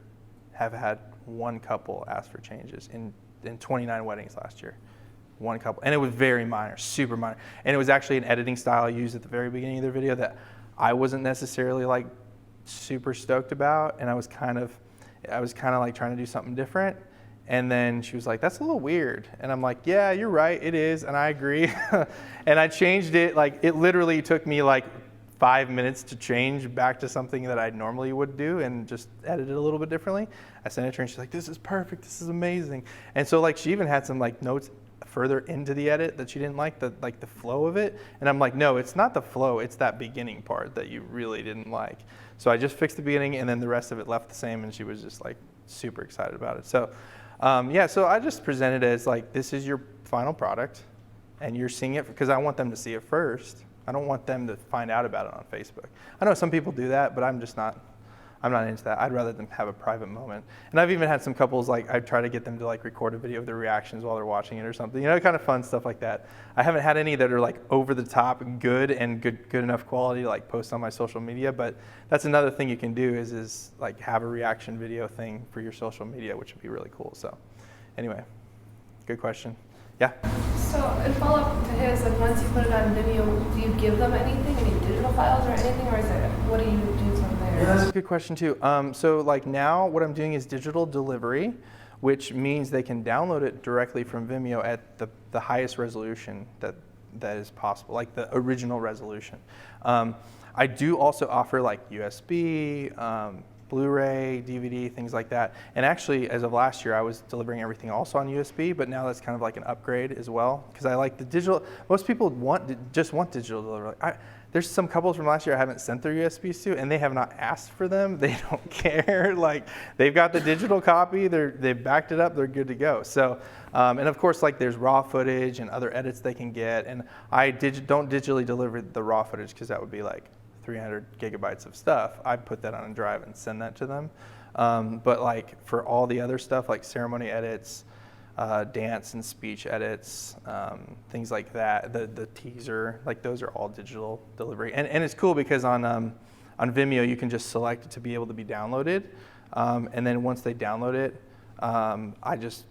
have had one couple ask for changes in 29 weddings last year. One couple, and it was very minor, super minor. And it was actually an editing style I used at the very beginning of their video that I wasn't necessarily like super stoked about, and I was kind of like trying to do something different. And then she was like, that's a little weird. And I'm like, yeah, you're right, it is, and I agree. And I changed it, like it literally took me like 5 minutes to change back to something that I normally would do and just edit it a little bit differently. I sent it to her and she's like, this is perfect, this is amazing. And so like she even had some like notes further into the edit that she didn't like, the flow of it. And I'm like, no, it's not the flow, it's that beginning part that you really didn't like. So I just fixed the beginning, and then the rest of it left the same, and she was just like super excited about it. So yeah, so I just present it as like, this is your final product, and you're seeing it because I want them to see it first. I don't want them to find out about it on Facebook. I know some people do that, but I'm not into that. I'd rather them have a private moment. And I've even had some couples, like I try to get them to like record a video of their reactions while they're watching it or something, you know, kind of fun stuff like that. I haven't had any that are like over the top good and good enough quality to like post on my social media, but that's another thing you can do is like have a reaction video thing for your social media, which would be really cool. So anyway, good question. Yeah? So in follow-up to his, like once you put it on Vimeo, do you give them anything, any digital files or anything, or is it, what do you do from there? Yeah, that's a good question too. So like now what I'm doing is digital delivery, which means they can download it directly from Vimeo at the highest resolution that is possible, like the original resolution. I do also offer like USB, Blu-ray, DVD, things like that. And actually, as of last year, I was delivering everything also on USB, but now that's kind of like an upgrade as well, because I like the digital. Most people just want digital delivery. There's some couples from last year I haven't sent their USBs to, and they have not asked for them. They don't care. Like, they've got the digital copy, they've backed it up, they're good to go. So, and of course, like there's raw footage and other edits they can get, and I don't digitally deliver the raw footage because that would be like 300 gigabytes of stuff. I put that on a drive and send that to them. But like for all the other stuff, like ceremony edits, dance and speech edits, things like that, the teaser, like those are all digital delivery. And it's cool because on Vimeo, you can just select it to be able to be downloaded. And then once they download it, I just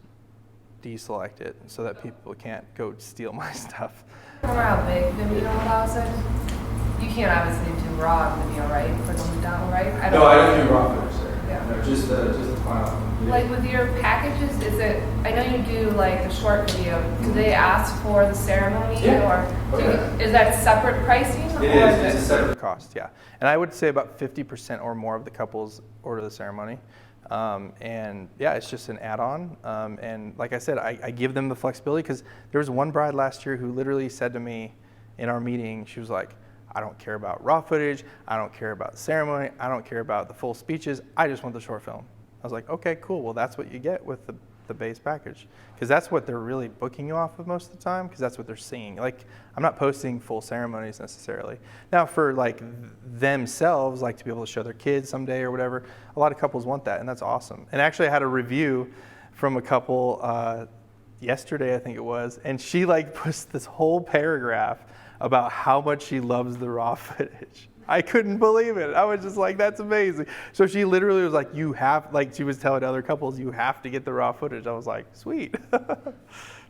deselect it so that people can't go steal my stuff. Remember how big Vimeo allows it? You can't obviously do raw Vimeo, right? For them to download, right? I don't do raw footage there. Yeah. No, just the file. Like with your packages, is it, I know you do like the short video, do they ask for the ceremony or is that separate pricing? It's a separate cost, yeah. And I would say about 50% or more of the couples order the ceremony. And yeah, it's just an add-on. And like I said, I give them the flexibility because there was one bride last year who literally said to me in our meeting, she was like, I don't care about raw footage, I don't care about ceremony, I don't care about the full speeches, I just want the short film. I was like, okay, cool, well that's what you get with the base package. Because that's what they're really booking you off of most of the time, because that's what they're seeing. Like, I'm not posting full ceremonies necessarily. Now for like themselves, like to be able to show their kids someday or whatever, a lot of couples want that, and that's awesome. And actually I had a review from a couple yesterday, I think it was, and she like pushed this whole paragraph about how much she loves the raw footage. I couldn't believe it. I was just like, that's amazing. So she literally was like, she was telling other couples, you have to get the raw footage. I was like, sweet.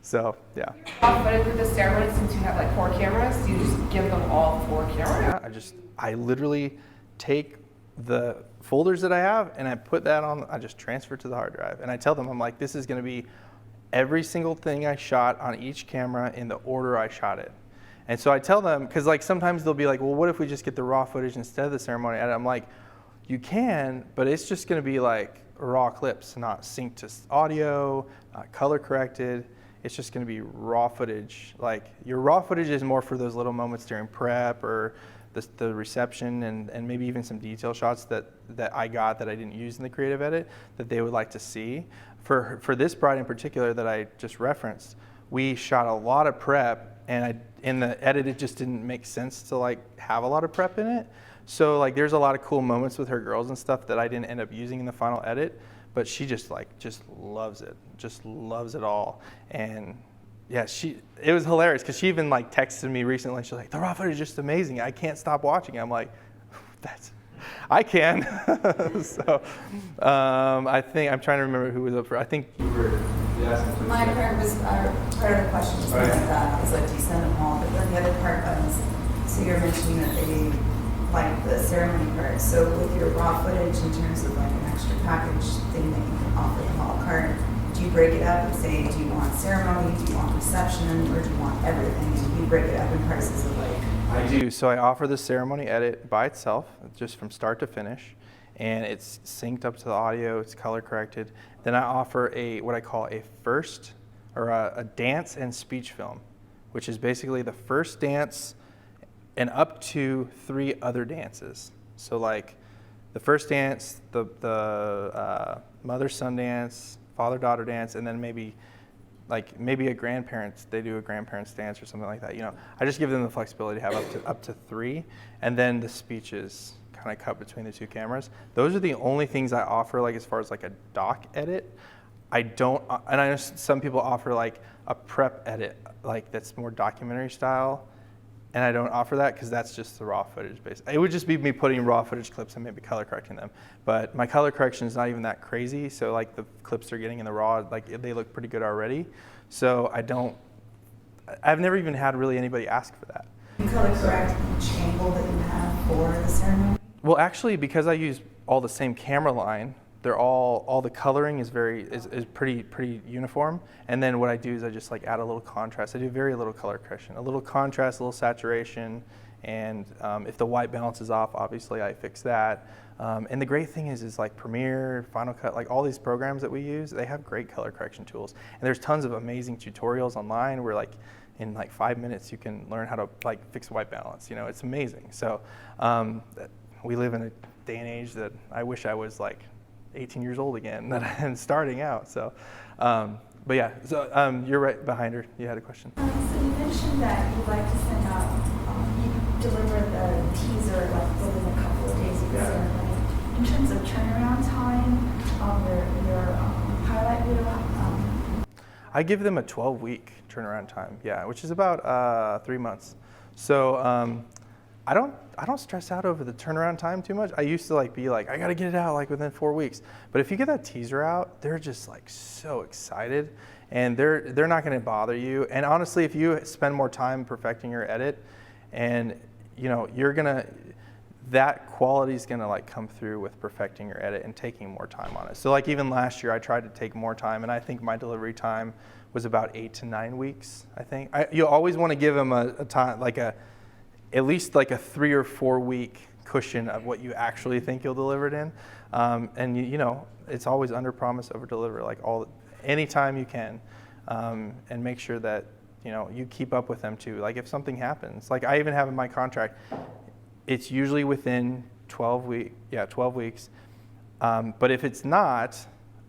So, yeah. Raw footage with the ceremony, since you have like 4 cameras, do you just give them all 4 cameras? Yeah, I literally take the folders that I have and I put that on, I just transfer to the hard drive. And I tell them, I'm like, this is going to be every single thing I shot on each camera in the order I shot it. And so I tell them, because like sometimes they'll be like, well, what if we just get the raw footage instead of the ceremony edit? I'm like, you can, but it's just going to be like raw clips, not synced to audio, not color corrected. It's just going to be raw footage. Like your raw footage is more for those little moments during prep or the reception and maybe even some detail shots that I got that I didn't use in the creative edit that they would like to see. For this bride in particular that I just referenced, we shot a lot of prep, and in the edit it just didn't make sense to like have a lot of prep in it. So like there's a lot of cool moments with her girls and stuff that I didn't end up using in the final edit, but she just loves it all. And yeah, it was hilarious because she even like texted me recently. She's like, the raw footage is just amazing. I can't stop watching. I'm like, I can. So I think I'm trying to remember who was up for. I think you were. My part was part of the question was like that. Was like, do you send them all? But then the other part was, so you're mentioning that they like the ceremony part. So with your raw footage, in terms of like an extra package thing that you can offer them a la carte, do you break it up and say, do you want ceremony, do you want reception, or do you want everything? And you break it up in prices of like. I do. So I offer the ceremony edit by itself, just from start to finish, and it's synced up to the audio, it's color corrected. Then I offer what I call a first, or a dance and speech film, which is basically the first dance and up to 3 other dances. So like the first dance, the mother-son dance, father-daughter dance, and then maybe a grandparents, they do a grandparents dance or something like that. You know, I just give them the flexibility to have up to 3, and then the speeches kind of cut between the 2 cameras. Those are the only things I offer, like as far as like a doc edit. I don't, and I know some people offer like a prep edit, like that's more documentary style, and I don't offer that because that's just the raw footage base. It would just be me putting raw footage clips and maybe color correcting them. But my color correction is not even that crazy, so like the clips they're getting in the raw, like they look pretty good already. So I've never even had really anybody ask for that. You color correct each angle that you have for the ceremony? Well, actually, because I use all the same camera line, they're all the coloring is pretty uniform. And then what I do is I just like add a little contrast. I do very little color correction, a little contrast, a little saturation, and if the white balance is off, obviously I fix that. And the great thing is like Premiere, Final Cut, like all these programs that we use, they have great color correction tools. And there's tons of amazing tutorials online where like in like 5 minutes you can learn how to like fix white balance. You know, it's amazing. So we live in a day and age that I wish I was like 18 years old again and starting out. So, but yeah, so you're right behind her. You had a question. So you mentioned that you like to send out, you deliver the teaser like within a couple of days of the ceremony. In terms of turnaround time, your highlight reel? I give them a 12-week turnaround time, yeah, which is about 3 months. So I don't stress out over the turnaround time too much. I used to be like, I gotta get it out like within 4 weeks. But if you get that teaser out, they're just like so excited, and they're not gonna bother you. And honestly, if you spend more time perfecting your edit, and you know that quality is gonna like come through with perfecting your edit and taking more time on it. So like even last year, I tried to take more time, and I think my delivery time was about 8 to 9 weeks. I think you always want to give them a time at least like a 3 or 4 week cushion of what you actually think you'll deliver it in. And you know, it's always under promise, over deliver, like anytime you can. And make sure that, you know, you keep up with them too. Like if something happens, like I even have in my contract, it's usually within 12 weeks. But if it's not,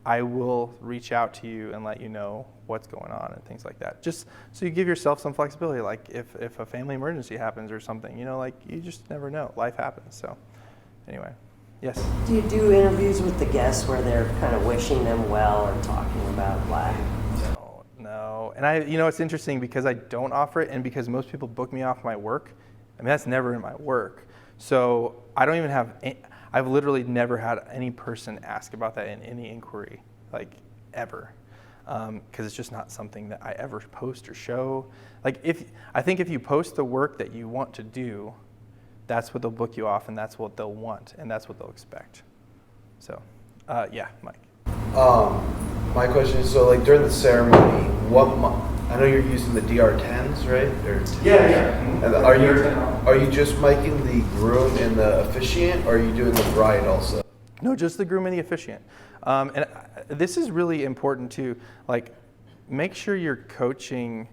I will reach out to you and let you know what's going on and things like that. Just so you give yourself some flexibility, like if a family emergency happens or something, you know, like you just never know. Life happens. So anyway, yes? Do you do interviews with the guests where they're kind of wishing them well or talking about life? No. And you know, it's interesting because I don't offer it, and because most people book me off my work. I mean, that's never in my work. So I don't even have, I've literally never had any person ask about that in any inquiry, like ever. Because it's just not something that I ever post or show. Like I think if you post the work that you want to do, that's what they'll book you off, and that's what they'll want, and that's what they'll expect. So, yeah, Mike. My question is, so like during the ceremony, I know you're using the DR10s, right? Yeah. And are you just miking the groom and the officiant, or are you doing the bride also? No, just the groom and the officiant. And this is really important too. Like, make sure you're coaching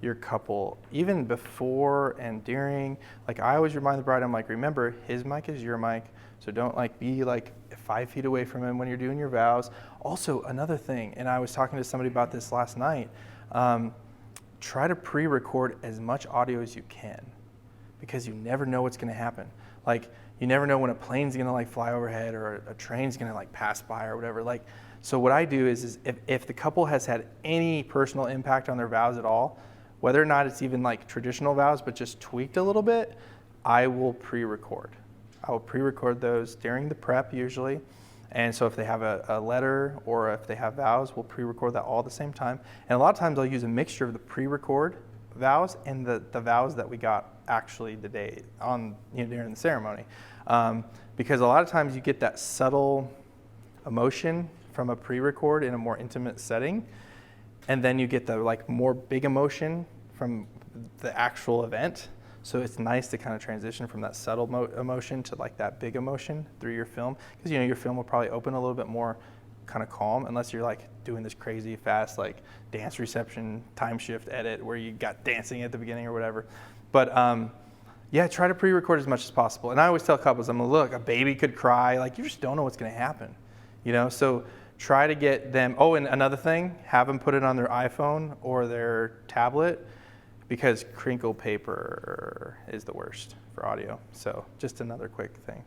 your couple even before and during. Like, I always remind the bride, I'm like, remember, his mic is your mic, so don't like be like 5 feet away from him when you're doing your vows. Also, another thing, and I was talking to somebody about this last night, try to pre-record as much audio as you can, because you never know what's going to happen. Like, you never know when a plane's going to like fly overhead or a train's going to like pass by or whatever. Like, so what I do is if the couple has had any personal impact on their vows at all, whether or not it's even like traditional vows but just tweaked a little bit, I will pre-record. I will pre-record those during the prep usually. And so if they have a letter or if they have vows, we'll pre-record that all at the same time. And a lot of times I'll use a mixture of the pre-record vows and the vows that we got actually the day on, during the ceremony. Because a lot of times you get that subtle emotion from a pre-record in a more intimate setting, and then you get the like more big emotion from the actual event. So it's nice to kind of transition from that subtle emotion to like that big emotion through your film, because your film will probably open a little bit more kind of calm, unless you're like doing this crazy fast like dance reception time shift edit where you got dancing at the beginning or whatever. But yeah, try to pre-record as much as possible. And I always tell couples, I'm like, look, a baby could cry, like you just don't know what's going to happen, So try to get them. Oh, and another thing, have them put it on their iPhone or their tablet, because crinkle paper is the worst for audio. So just another quick thing.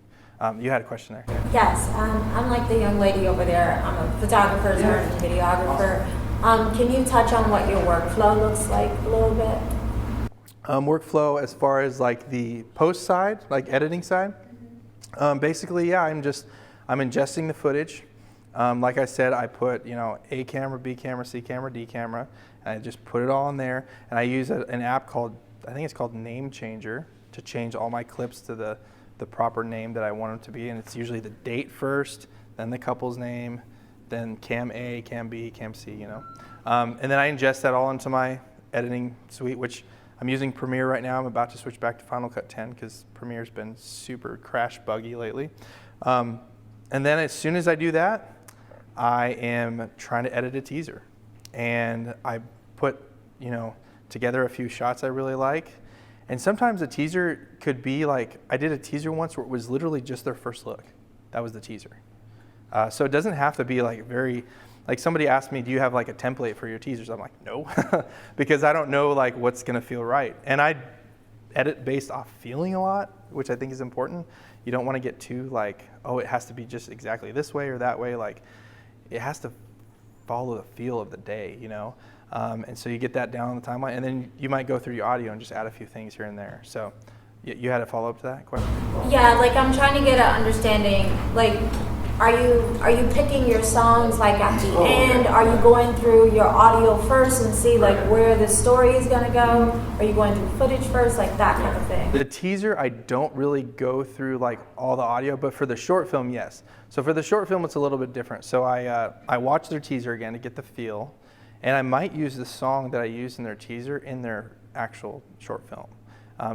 You had a question there. Yes, I'm like the young lady over there. I'm a photographer and a videographer. Can you touch on what your workflow looks like a little bit? Workflow as far as like the post side, like editing side. Basically, yeah, I'm ingesting the footage. Like I said, I put A camera, B camera, C camera, D camera, and I just put it all in there. And I use an app called, I think it's called Name Changer, to change all my clips to the proper name that I want them to be. And it's usually the date first, then the couple's name, then cam A, cam B, cam C, And then I ingest that all into my editing suite, which I'm using Premiere right now. I'm about to switch back to Final Cut 10 because Premiere's been super crash buggy lately. And then as soon as I do that, I am trying to edit a teaser. And I put, together a few shots I really like. And sometimes a teaser could be like, I did a teaser once where it was literally just their first look. That was the teaser. So it doesn't have to be like like somebody asked me, do you have like a template for your teasers? I'm like, no, because I don't know like what's gonna feel right. And I edit based off feeling a lot, which I think is important. You don't wanna get too like, oh, it has to be just exactly this way or that way. Like, it has to follow the feel of the day, And so you get that down on the timeline, and then you might go through your audio and just add a few things here and there. So you had a follow-up to that question? Yeah, like I'm trying to get an understanding, like, are you picking your songs like at the end? Are you going through your audio first and see like where the story is gonna go? Are you going through footage first, like that kind of thing? The teaser, I don't really go through like all the audio, but for the short film, yes. So for the short film, it's a little bit different. So I watch their teaser again to get the feel, and I might use the song that I used in their teaser in their actual short film.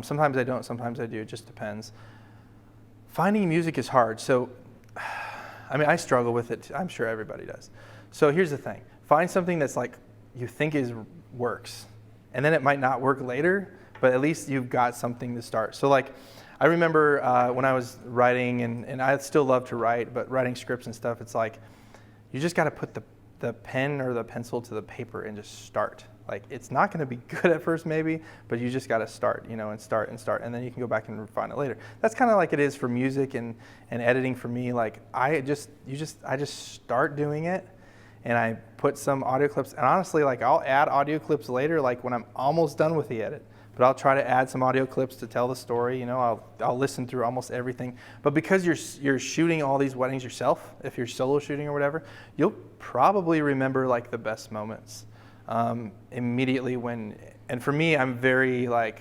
Sometimes I don't, sometimes I do, it just depends. Finding music is hard. So, I struggle with it. I'm sure everybody does. So here's the thing. Find something that's like you think works. And then it might not work later, but at least you've got something to start. So like, I remember when I was writing, and I still love to write, but writing scripts and stuff, it's like, you just got to put the pen or the pencil to the paper and just start. Like, it's not going to be good at first maybe, but you just got to start, and start, and then you can go back and refine it later. That's kind of like it is for music and editing for me. Like, I just start doing it, and I put some audio clips. And honestly, like I'll add audio clips later, like when I'm almost done with the edit. But I'll try to add some audio clips to tell the story. You know, I'll listen through almost everything. But because you're shooting all these weddings yourself, if you're solo shooting or whatever, you'll probably remember like the best moments immediately when. And for me, I'm very like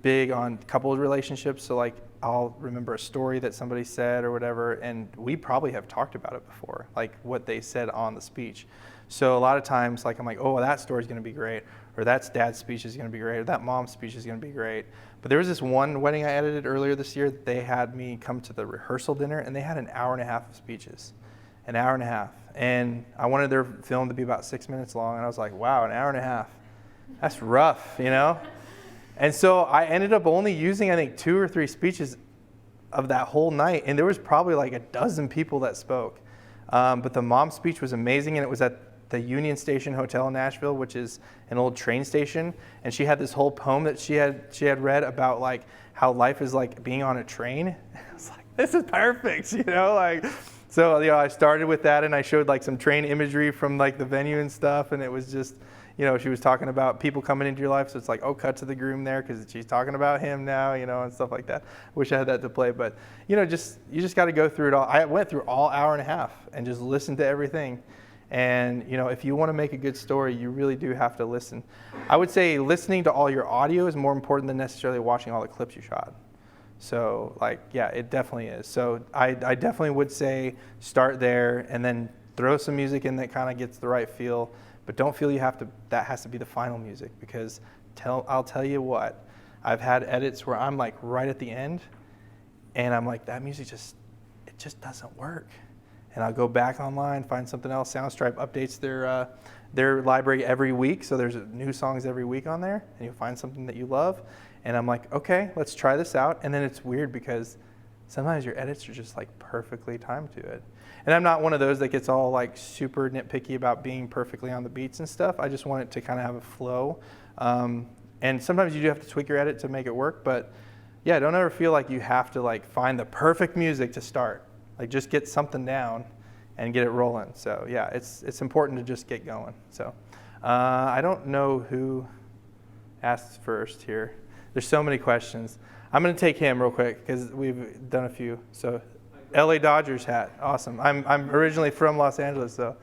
big on coupled relationships. So like I'll remember a story that somebody said or whatever, and we probably have talked about it before, like what they said on the speech. So a lot of times, like I'm like, oh, that story's going to be great, or that's dad's speech is going to be great, or that mom's speech is going to be great. But there was this one wedding I edited earlier this year that they had me come to the rehearsal dinner, and they had an hour and a half of speeches, an hour and a half. And I wanted their film to be about 6 minutes long, and I was like, wow, an hour and a half. That's rough, you know? And so I ended up only using, I think, 2 or 3 speeches of that whole night, and there was probably like a dozen people that spoke. But the mom's speech was amazing, and it was at the Union Station Hotel in Nashville, which is an old train station. And she had this whole poem that she had read about like how life is like being on a train. I was like, this is perfect, you know, like. So you know, I started with that, and I showed like some train imagery from like the venue and stuff, and it was just, you know, she was talking about people coming into your life, so it's like, oh, cut to the groom there because she's talking about him now, you know, and stuff like that. Wish I had that to play, but you know, you just got to go through it all. I went through all hour and a half and just listened to everything. And you know, if you want to make a good story, you really do have to listen. I would say listening to all your audio is more important than necessarily watching all the clips you shot. So like, yeah, it definitely is. So I definitely would say start there and then throw some music in that kind of gets the right feel. But don't feel you have to, that has to be the final music, because I'll tell you what, I've had edits where I'm like right at the end and I'm like, that music it just doesn't work. And I'll go back online, find something else. Soundstripe updates their library every week, so there's new songs every week on there, and you'll find something that you love. And I'm like, okay, let's try this out. And then it's weird because sometimes your edits are just like perfectly timed to it. And I'm not one of those that gets all like super nitpicky about being perfectly on the beats and stuff. I just want it to kind of have a flow. And sometimes you do have to tweak your edit to make it work, but yeah, don't ever feel like you have to like find the perfect music to start. Like just get something down and get it rolling. So yeah, it's important to just get going. So I don't know who asked first here. There's so many questions. I'm going to take him real quick because we've done a few. So LA Dodgers hat, awesome. I'm originally from Los Angeles, so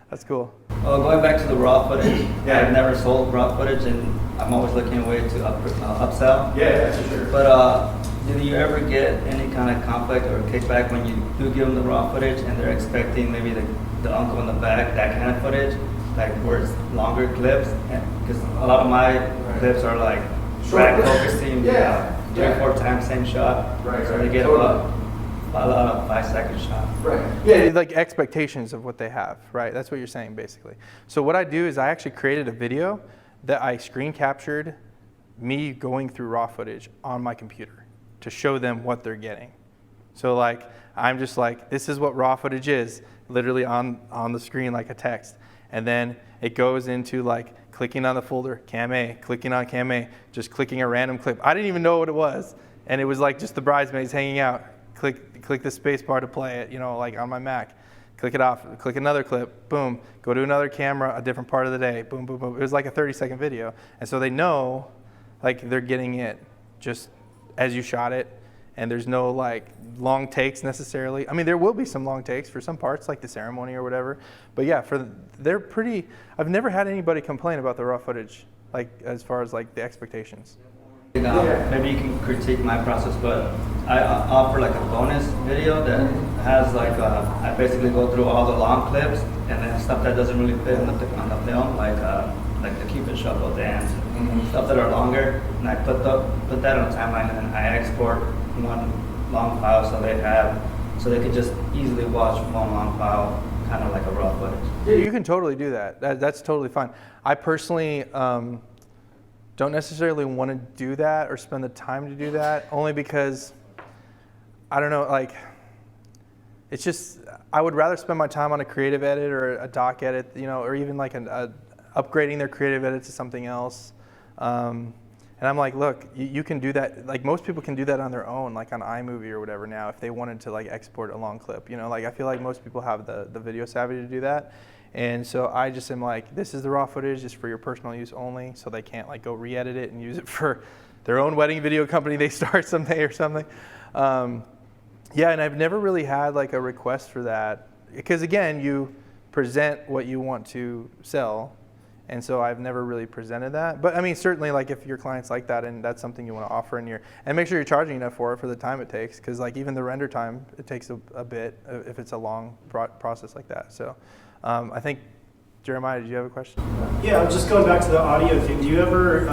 that's cool. Going back to the raw footage, I've never sold raw footage, and I'm always looking a way to upsell. Yeah, for sure. But do you ever get any kind of conflict or kickback when you do give them the raw footage and they're expecting maybe the uncle in the back, that kind of footage, like where it's longer clips? Because a lot of my clips are like back focusing, 3 or 4 times same shot, so they get a lot of 5-second shots. Right. Yeah, like expectations of what they have, right? That's what you're saying basically. So what I do is I actually created a video that I screen captured me going through raw footage on my computer to show them what they're getting. So like, I'm just like, this is what raw footage is, literally on the screen like a text. And then it goes into like clicking on the folder, Cam A, clicking on Cam A, just clicking a random clip. I didn't even know what it was. And it was like just the bridesmaids hanging out. Click the space bar to play it, you know, like on my Mac. Click it off, click another clip, boom, go to another camera, a different part of the day, boom, boom, boom. It was like a 30-second video. And so they know like they're getting it just as you shot it, and there's no like long takes necessarily. I mean, there will be some long takes for some parts, like the ceremony or whatever. But yeah, they're pretty. I've never had anybody complain about the raw footage, like as far as like the expectations. Maybe you can critique my process, but I offer like a bonus video that has like I basically go through all the long clips and then stuff that doesn't really fit on the film, like the Cupid Shuffle dance, stuff that are longer, and I put that on a timeline, and then I export one long file so they could just easily watch one long file, kind of like a raw footage. Yeah, you can totally do that. That's totally fine. I personally don't necessarily want to do that or spend the time to do that, only because I don't know, like it's just I would rather spend my time on a creative edit or a doc edit, you know, or even like upgrading their creative edit to something else. And I'm like, look, you can do that. Like most people can do that on their own, like on iMovie or whatever now, if they wanted to like export a long clip. You know, like I feel like most people have the video savvy to do that. And so I just am like, this is the raw footage, just for your personal use only, so they can't like go re-edit it and use it for their own wedding video company they start someday or something. Yeah, and I've never really had like a request for that, because again, you present what you want to sell, and so I've never really presented that. But I mean, certainly, like if your client's like that and that's something you want to offer, and make sure you're charging enough for it for the time it takes, because like even the render time, it takes a bit if it's a long process like that. So I think, Jeremiah, did you have a question? Yeah, just going back to the audio thing. Do you ever,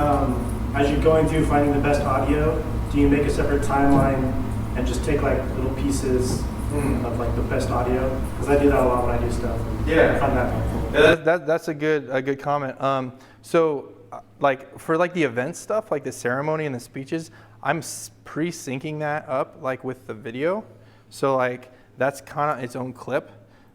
as you're going through finding the best audio, do you make a separate timeline and just take like little pieces of like the best audio? Because I do that a lot when I do stuff. Yeah. I find that helpful. That's a good comment. So like for like the event stuff, like the ceremony and the speeches, I'm pre-syncing that up like with the video. So like that's kind of its own clip.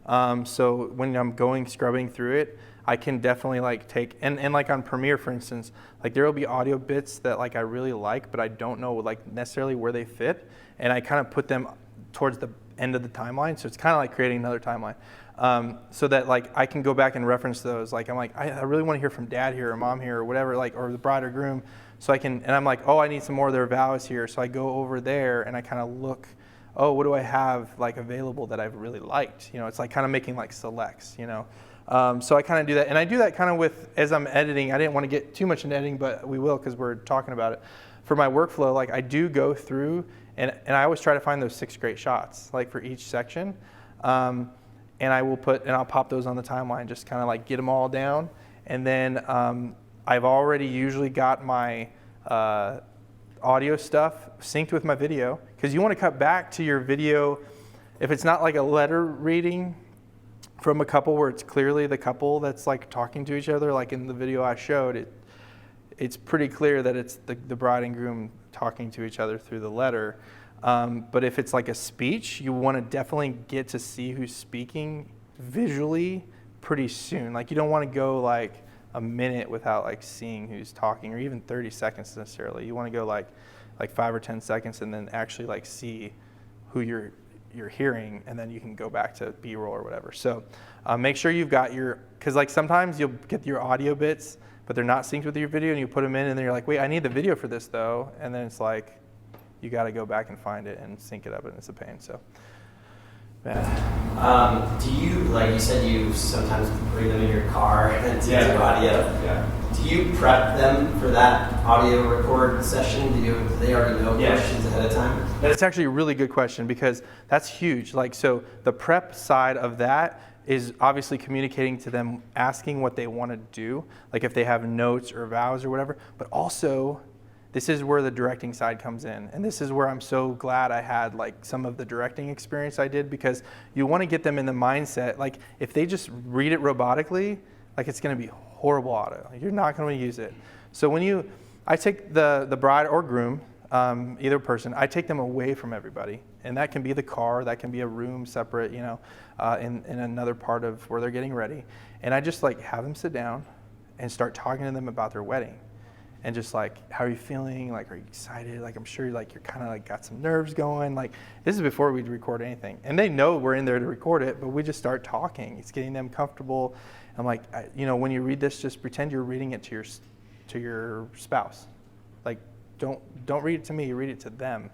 So when I'm scrubbing through it, I can definitely like take, and like on Premiere, for instance, like there will be audio bits that like I really like, but I don't know like necessarily where they fit. And I kind of put them towards the end of the timeline. So it's kind of like creating another timeline. So that like I can go back and reference those. Like I'm like, I really want to hear from dad here or mom here or whatever, like, or the bride or groom. So I can, and I'm like, oh, I need some more of their vows here. So I go over there and I kind of look, oh, what do I have like available that I've really liked? You know, it's like kind of making like selects, you know. So I kind of do that, and I do that kind of with, as I'm editing. I didn't want to get too much into editing, but we will because we're talking about it. For my workflow, like I do go through, and I always try to find those 6 great shots, like for each section. And I'll pop those on the timeline, just kind of like get them all down. And then I've already usually got my audio stuff synced with my video, because you want to cut back to your video if it's not like a letter reading from a couple where it's clearly the couple that's like talking to each other. Like in the video I showed, it's pretty clear that it's the bride and groom talking to each other through the letter. But if it's like a speech, you want to definitely get to see who's speaking visually pretty soon. Like you don't want to go like a minute without like seeing who's talking, or even 30 seconds necessarily. You want to go like 5 or 10 seconds and then actually like see who you're hearing, and then you can go back to B-roll or whatever. So make sure you've got because like sometimes you'll get your audio bits, but they're not synced with your video, and you put them in and then you're like, wait, I need the video for this though. And then it's like, you got to go back and find it and sync it up, and it's a pain. So, yeah. Do you, like you said, you sometimes bring them in your car and do audio? Yeah. Do you prep them for that audio record session? Do they already know questions ahead of time? That's actually a really good question, because that's huge. Like, so the prep side of that is obviously communicating to them, asking what they want to do, like if they have notes or vows or whatever, but also this is where the directing side comes in. And this is where I'm so glad I had like some of the directing experience I did, because you want to get them in the mindset, like if they just read it robotically, like it's going to be horrible audio. You're not going to use it. So when I take the bride or groom, either person, I take them away from everybody. And that can be the car, that can be a room separate, you know, in another part of where they're getting ready. And I just like have them sit down and start talking to them about their wedding. And just like, how are you feeling? Like, are you excited? Like, I'm sure like you're kind of like got some nerves going. Like, this is before we record anything. And they know we're in there to record it, but we just start talking. It's getting them comfortable. I'm like, you know, when you read this, just pretend you're reading it to your spouse. Like, don't read it to me, read it to them.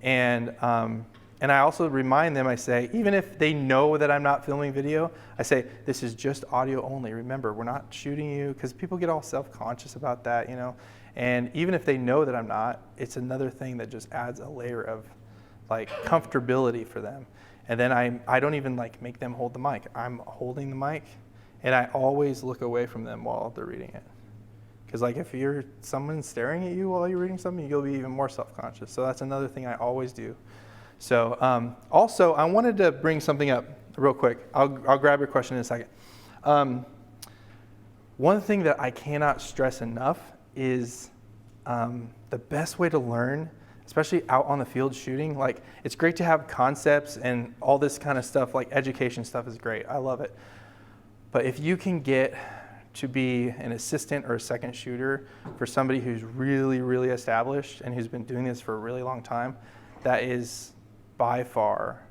And I also remind them, I say, even if they know that I'm not filming video, I say, this is just audio only. Remember, we're not shooting you, because people get all self-conscious about that, you know. And even if they know that I'm not, it's another thing that just adds a layer of like comfortability for them. And then I don't even like make them hold the mic. I'm holding the mic, and I always look away from them while they're reading it. Because like if someone's staring at you while you're reading something, you'll be even more self-conscious. So that's another thing I always do. So also, I wanted to bring something up real quick. I'll grab your question in a second. One thing that I cannot stress enough is the best way to learn, especially out on the field shooting. Like, it's great to have concepts and all this kind of stuff, like education stuff is great. I love it. But if you can get to be an assistant or a second shooter for somebody who's really, really established and who's been doing this for a really long time, that is by far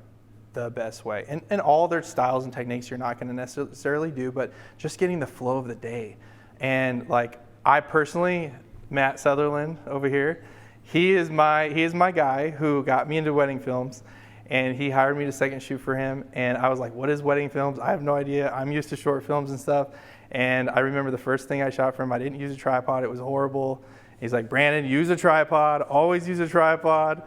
the best way. And all their styles and techniques you're not going to necessarily do, but just getting the flow of the day. And like, I personally, Matt Sutherland over here, he is my guy who got me into wedding films, and he hired me to second shoot for him. And I was like, what is wedding films? I have no idea. I'm used to short films and stuff. And I remember the first thing I shot for him, I didn't use a tripod. It was horrible. He's like, Brandon, use a tripod. Always use a tripod.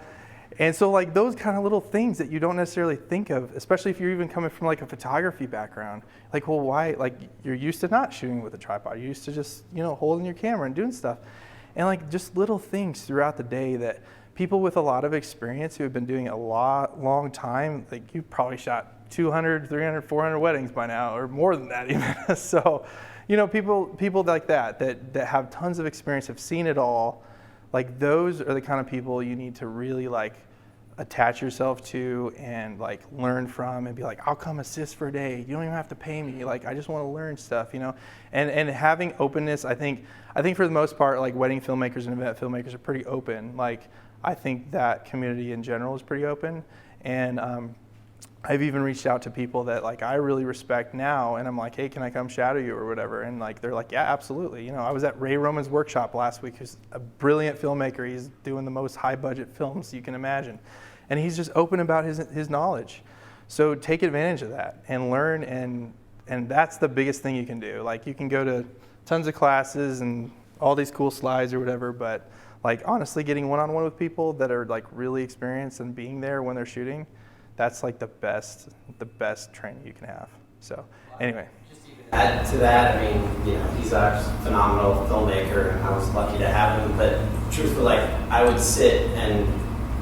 And so like those kind of little things that you don't necessarily think of, especially if you're even coming from like a photography background. Like, well, why? Like, you're used to not shooting with a tripod. You're used to just, holding your camera and doing stuff. And like just little things throughout the day that people with a lot of experience who have been doing a long time, like you've probably shot 200, 300, 400 weddings by now, or more than that even. So, people like that have tons of experience, have seen it all. Like, those are the kind of people you need to really like attach yourself to and like learn from, and be like, I'll come assist for a day. You don't even have to pay me. Like, I just want to learn stuff, and having openness. I think for the most part, like wedding filmmakers and event filmmakers are pretty open. Like, I think that community in general is pretty open. And I've even reached out to people that like I really respect now, and I'm like, hey, can I come shadow you or whatever? And like, they're like, yeah, absolutely. I was at Ray Roman's workshop last week, who's a brilliant filmmaker. He's doing the most high budget films you can imagine. And he's just open about his knowledge. So take advantage of that and learn, and that's the biggest thing you can do. Like, you can go to tons of classes and all these cool slides or whatever, but like honestly getting one-on-one with people that are like really experienced and being there when they're shooting, that's like the best training you can have. So anyway. Add to that, I mean, he's a phenomenal filmmaker, and I was lucky to have him, but truthfully, like, I would sit, and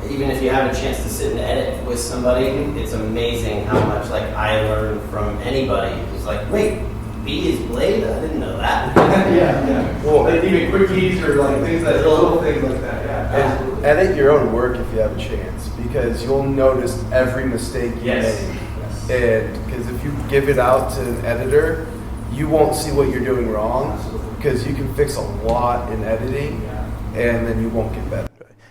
even if you have a chance to sit and edit with somebody, it's amazing how much like I learn from anybody who's like, wait, B is blade? I didn't know that. Yeah. Well, like even quickies or like things that little things like that. Yeah. And edit your own work if you have a chance, because you'll notice every mistake you make. And because if you give it out to an editor, you won't see what you're doing wrong, because you can fix a lot in editing, and then you won't get better.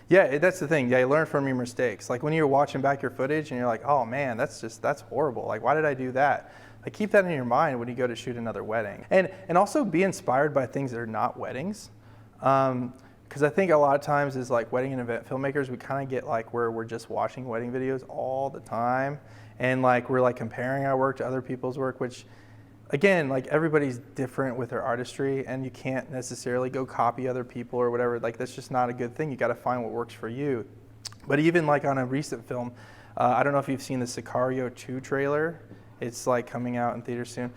Yeah, that's the thing. Yeah, you learn from your mistakes. Like when you're watching back your footage and you're like, oh man, that's horrible. Like, why did I do that? Like, keep that in your mind when you go to shoot another wedding. And also be inspired by things that are not weddings. Because I think a lot of times as like wedding and event filmmakers, we kind of get like where we're just watching wedding videos all the time. And like we're like comparing our work to other people's work, which again, like everybody's different with their artistry, and you can't necessarily go copy other people or whatever. Like, that's just not a good thing. You got to find what works for you. But even like on a recent film, I don't know if you've seen the Sicario 2 trailer. It's like coming out in theaters soon.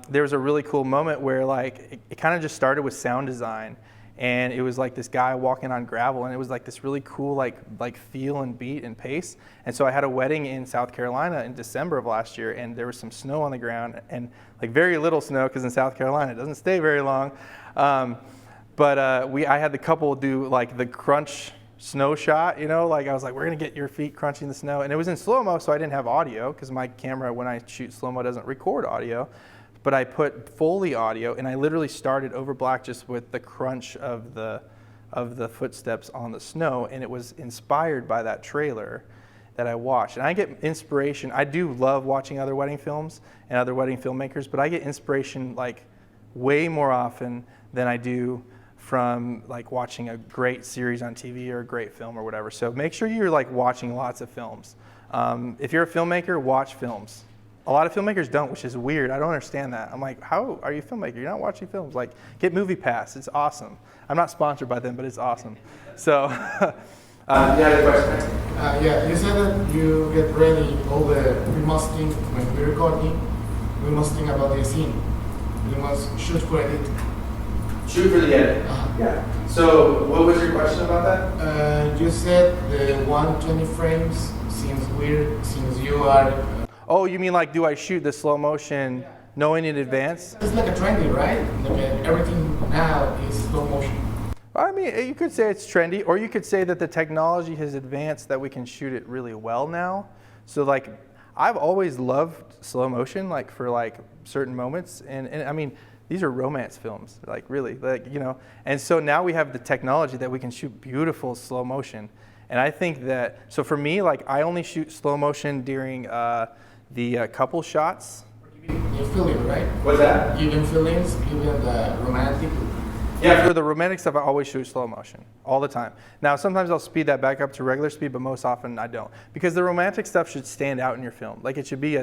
There was a really cool moment where like it kind of just started with sound design, and it was like this guy walking on gravel, and it was like this really cool like feel and beat and pace. And so I had a wedding in South Carolina in December of last year, and there was some snow on the ground, and like very little snow, because in South Carolina it doesn't stay very long. But I had the couple do like the crunch snow shot, like I was like, we're gonna get your feet crunching the snow, and it was in slow-mo, so I didn't have audio, because my camera, when I shoot slow-mo, doesn't record audio. But I put Foley audio, and I literally started over black just with the crunch of the footsteps on the snow, and it was inspired by that trailer that I watched. And I get inspiration. I do love watching other wedding films and other wedding filmmakers, but I get inspiration like way more often than I do from like watching a great series on TV or a great film or whatever. So make sure you're like watching lots of films. If you're a filmmaker, watch films. A lot of filmmakers don't, which is weird. I don't understand that. I'm like, how are you a filmmaker? You're not watching films. Like, get Movie Pass. It's awesome. I'm not sponsored by them, but it's awesome. So, you had a question? Yeah, you said that you get ready all the, we must think when we're recording, we must think about the scene. We must shoot for edit. Shoot for the edit. Yeah. So, what was your question about that? You said the 120 frames seems weird since you are. Oh, you mean like, do I shoot the slow motion knowing in advance? It's like a trendy, right? Like everything now is slow motion. I mean, you could say it's trendy, or you could say that the technology has advanced that we can shoot it really well now. So like, I've always loved slow motion, like for like certain moments, and I mean, these are romance films, like really, like, and so now we have the technology that we can shoot beautiful slow motion. And I think that, so for me, like I only shoot slow motion during the couple shots. You feel it, right? What's that? Even feelings, even the romantic. Yeah, for the romantic stuff, I always shoot slow motion all the time. Now, sometimes I'll speed that back up to regular speed, but most often I don't. Because the romantic stuff should stand out in your film. Like it should be,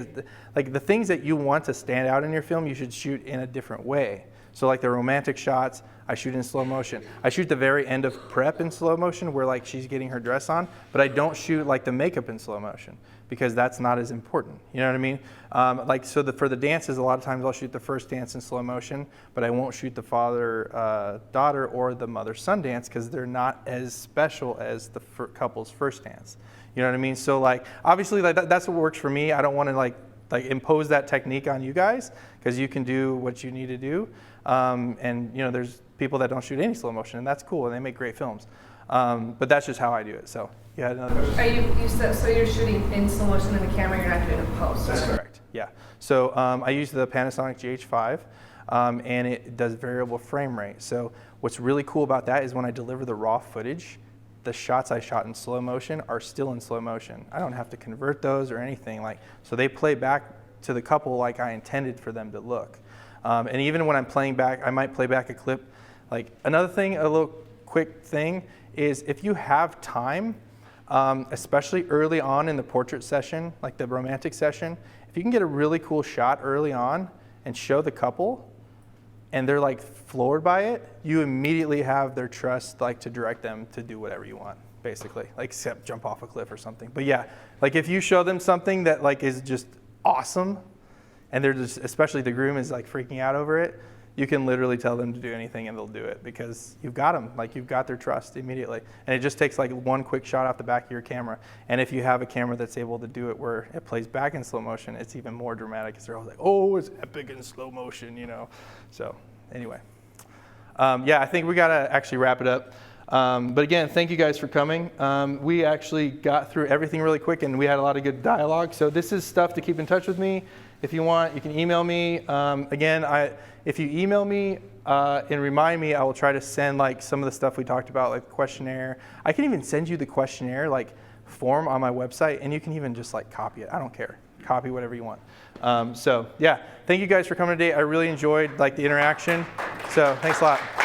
like the things that you want to stand out in your film, you should shoot in a different way. So like the romantic shots, I shoot in slow motion. I shoot the very end of prep in slow motion where like she's getting her dress on, but I don't shoot like the makeup in slow motion because that's not as important. You know what I mean? For the dances, a lot of times I'll shoot the first dance in slow motion, but I won't shoot the father-daughter or the mother-son dance because they're not as special as the couple's first dance. You know what I mean? So like, obviously like that's what works for me. I don't want to like impose that technique on you guys because you can do what you need to do. And you know, there's people that don't shoot any slow motion, and that's cool, and they make great films. But that's just how I do it. So you had another question. You said so you're shooting in slow motion in the camera, you're not doing a post. That's correct. Yeah. So I use the Panasonic GH5, and it does variable frame rate. So what's really cool about that is when I deliver the raw footage, the shots I shot in slow motion are still in slow motion. I don't have to convert those or anything so they play back to the couple like I intended for them to look. And even when I'm playing back, I might play back a clip. Like another thing, a little quick thing is if you have time, especially early on in the portrait session, like the romantic session, if you can get a really cool shot early on and show the couple and they're like floored by it, you immediately have their trust like to direct them to do whatever you want, basically, like except jump off a cliff or something. But yeah, like if you show them something that like is just awesome and they're just, especially the groom is like freaking out over it, you can literally tell them to do anything and they'll do it because you've got them, like you've got their trust immediately. And it just takes like one quick shot off the back of your camera. And if you have a camera that's able to do it where it plays back in slow motion, it's even more dramatic because they're all like, oh, it's epic in slow motion, you know? So anyway, yeah, I think we gotta actually wrap it up. But again, thank you guys for coming. We actually got through everything really quick and we had a lot of good dialogue. So this is stuff to keep in touch with me. If you want, you can email me. Again, if you email me and remind me, I will try to send like some of the stuff we talked about, like questionnaire. I can even send you the questionnaire like form on my website and you can even just like copy it. I don't care. Copy whatever you want. So yeah, thank you guys for coming today. I really enjoyed like the interaction. So thanks a lot.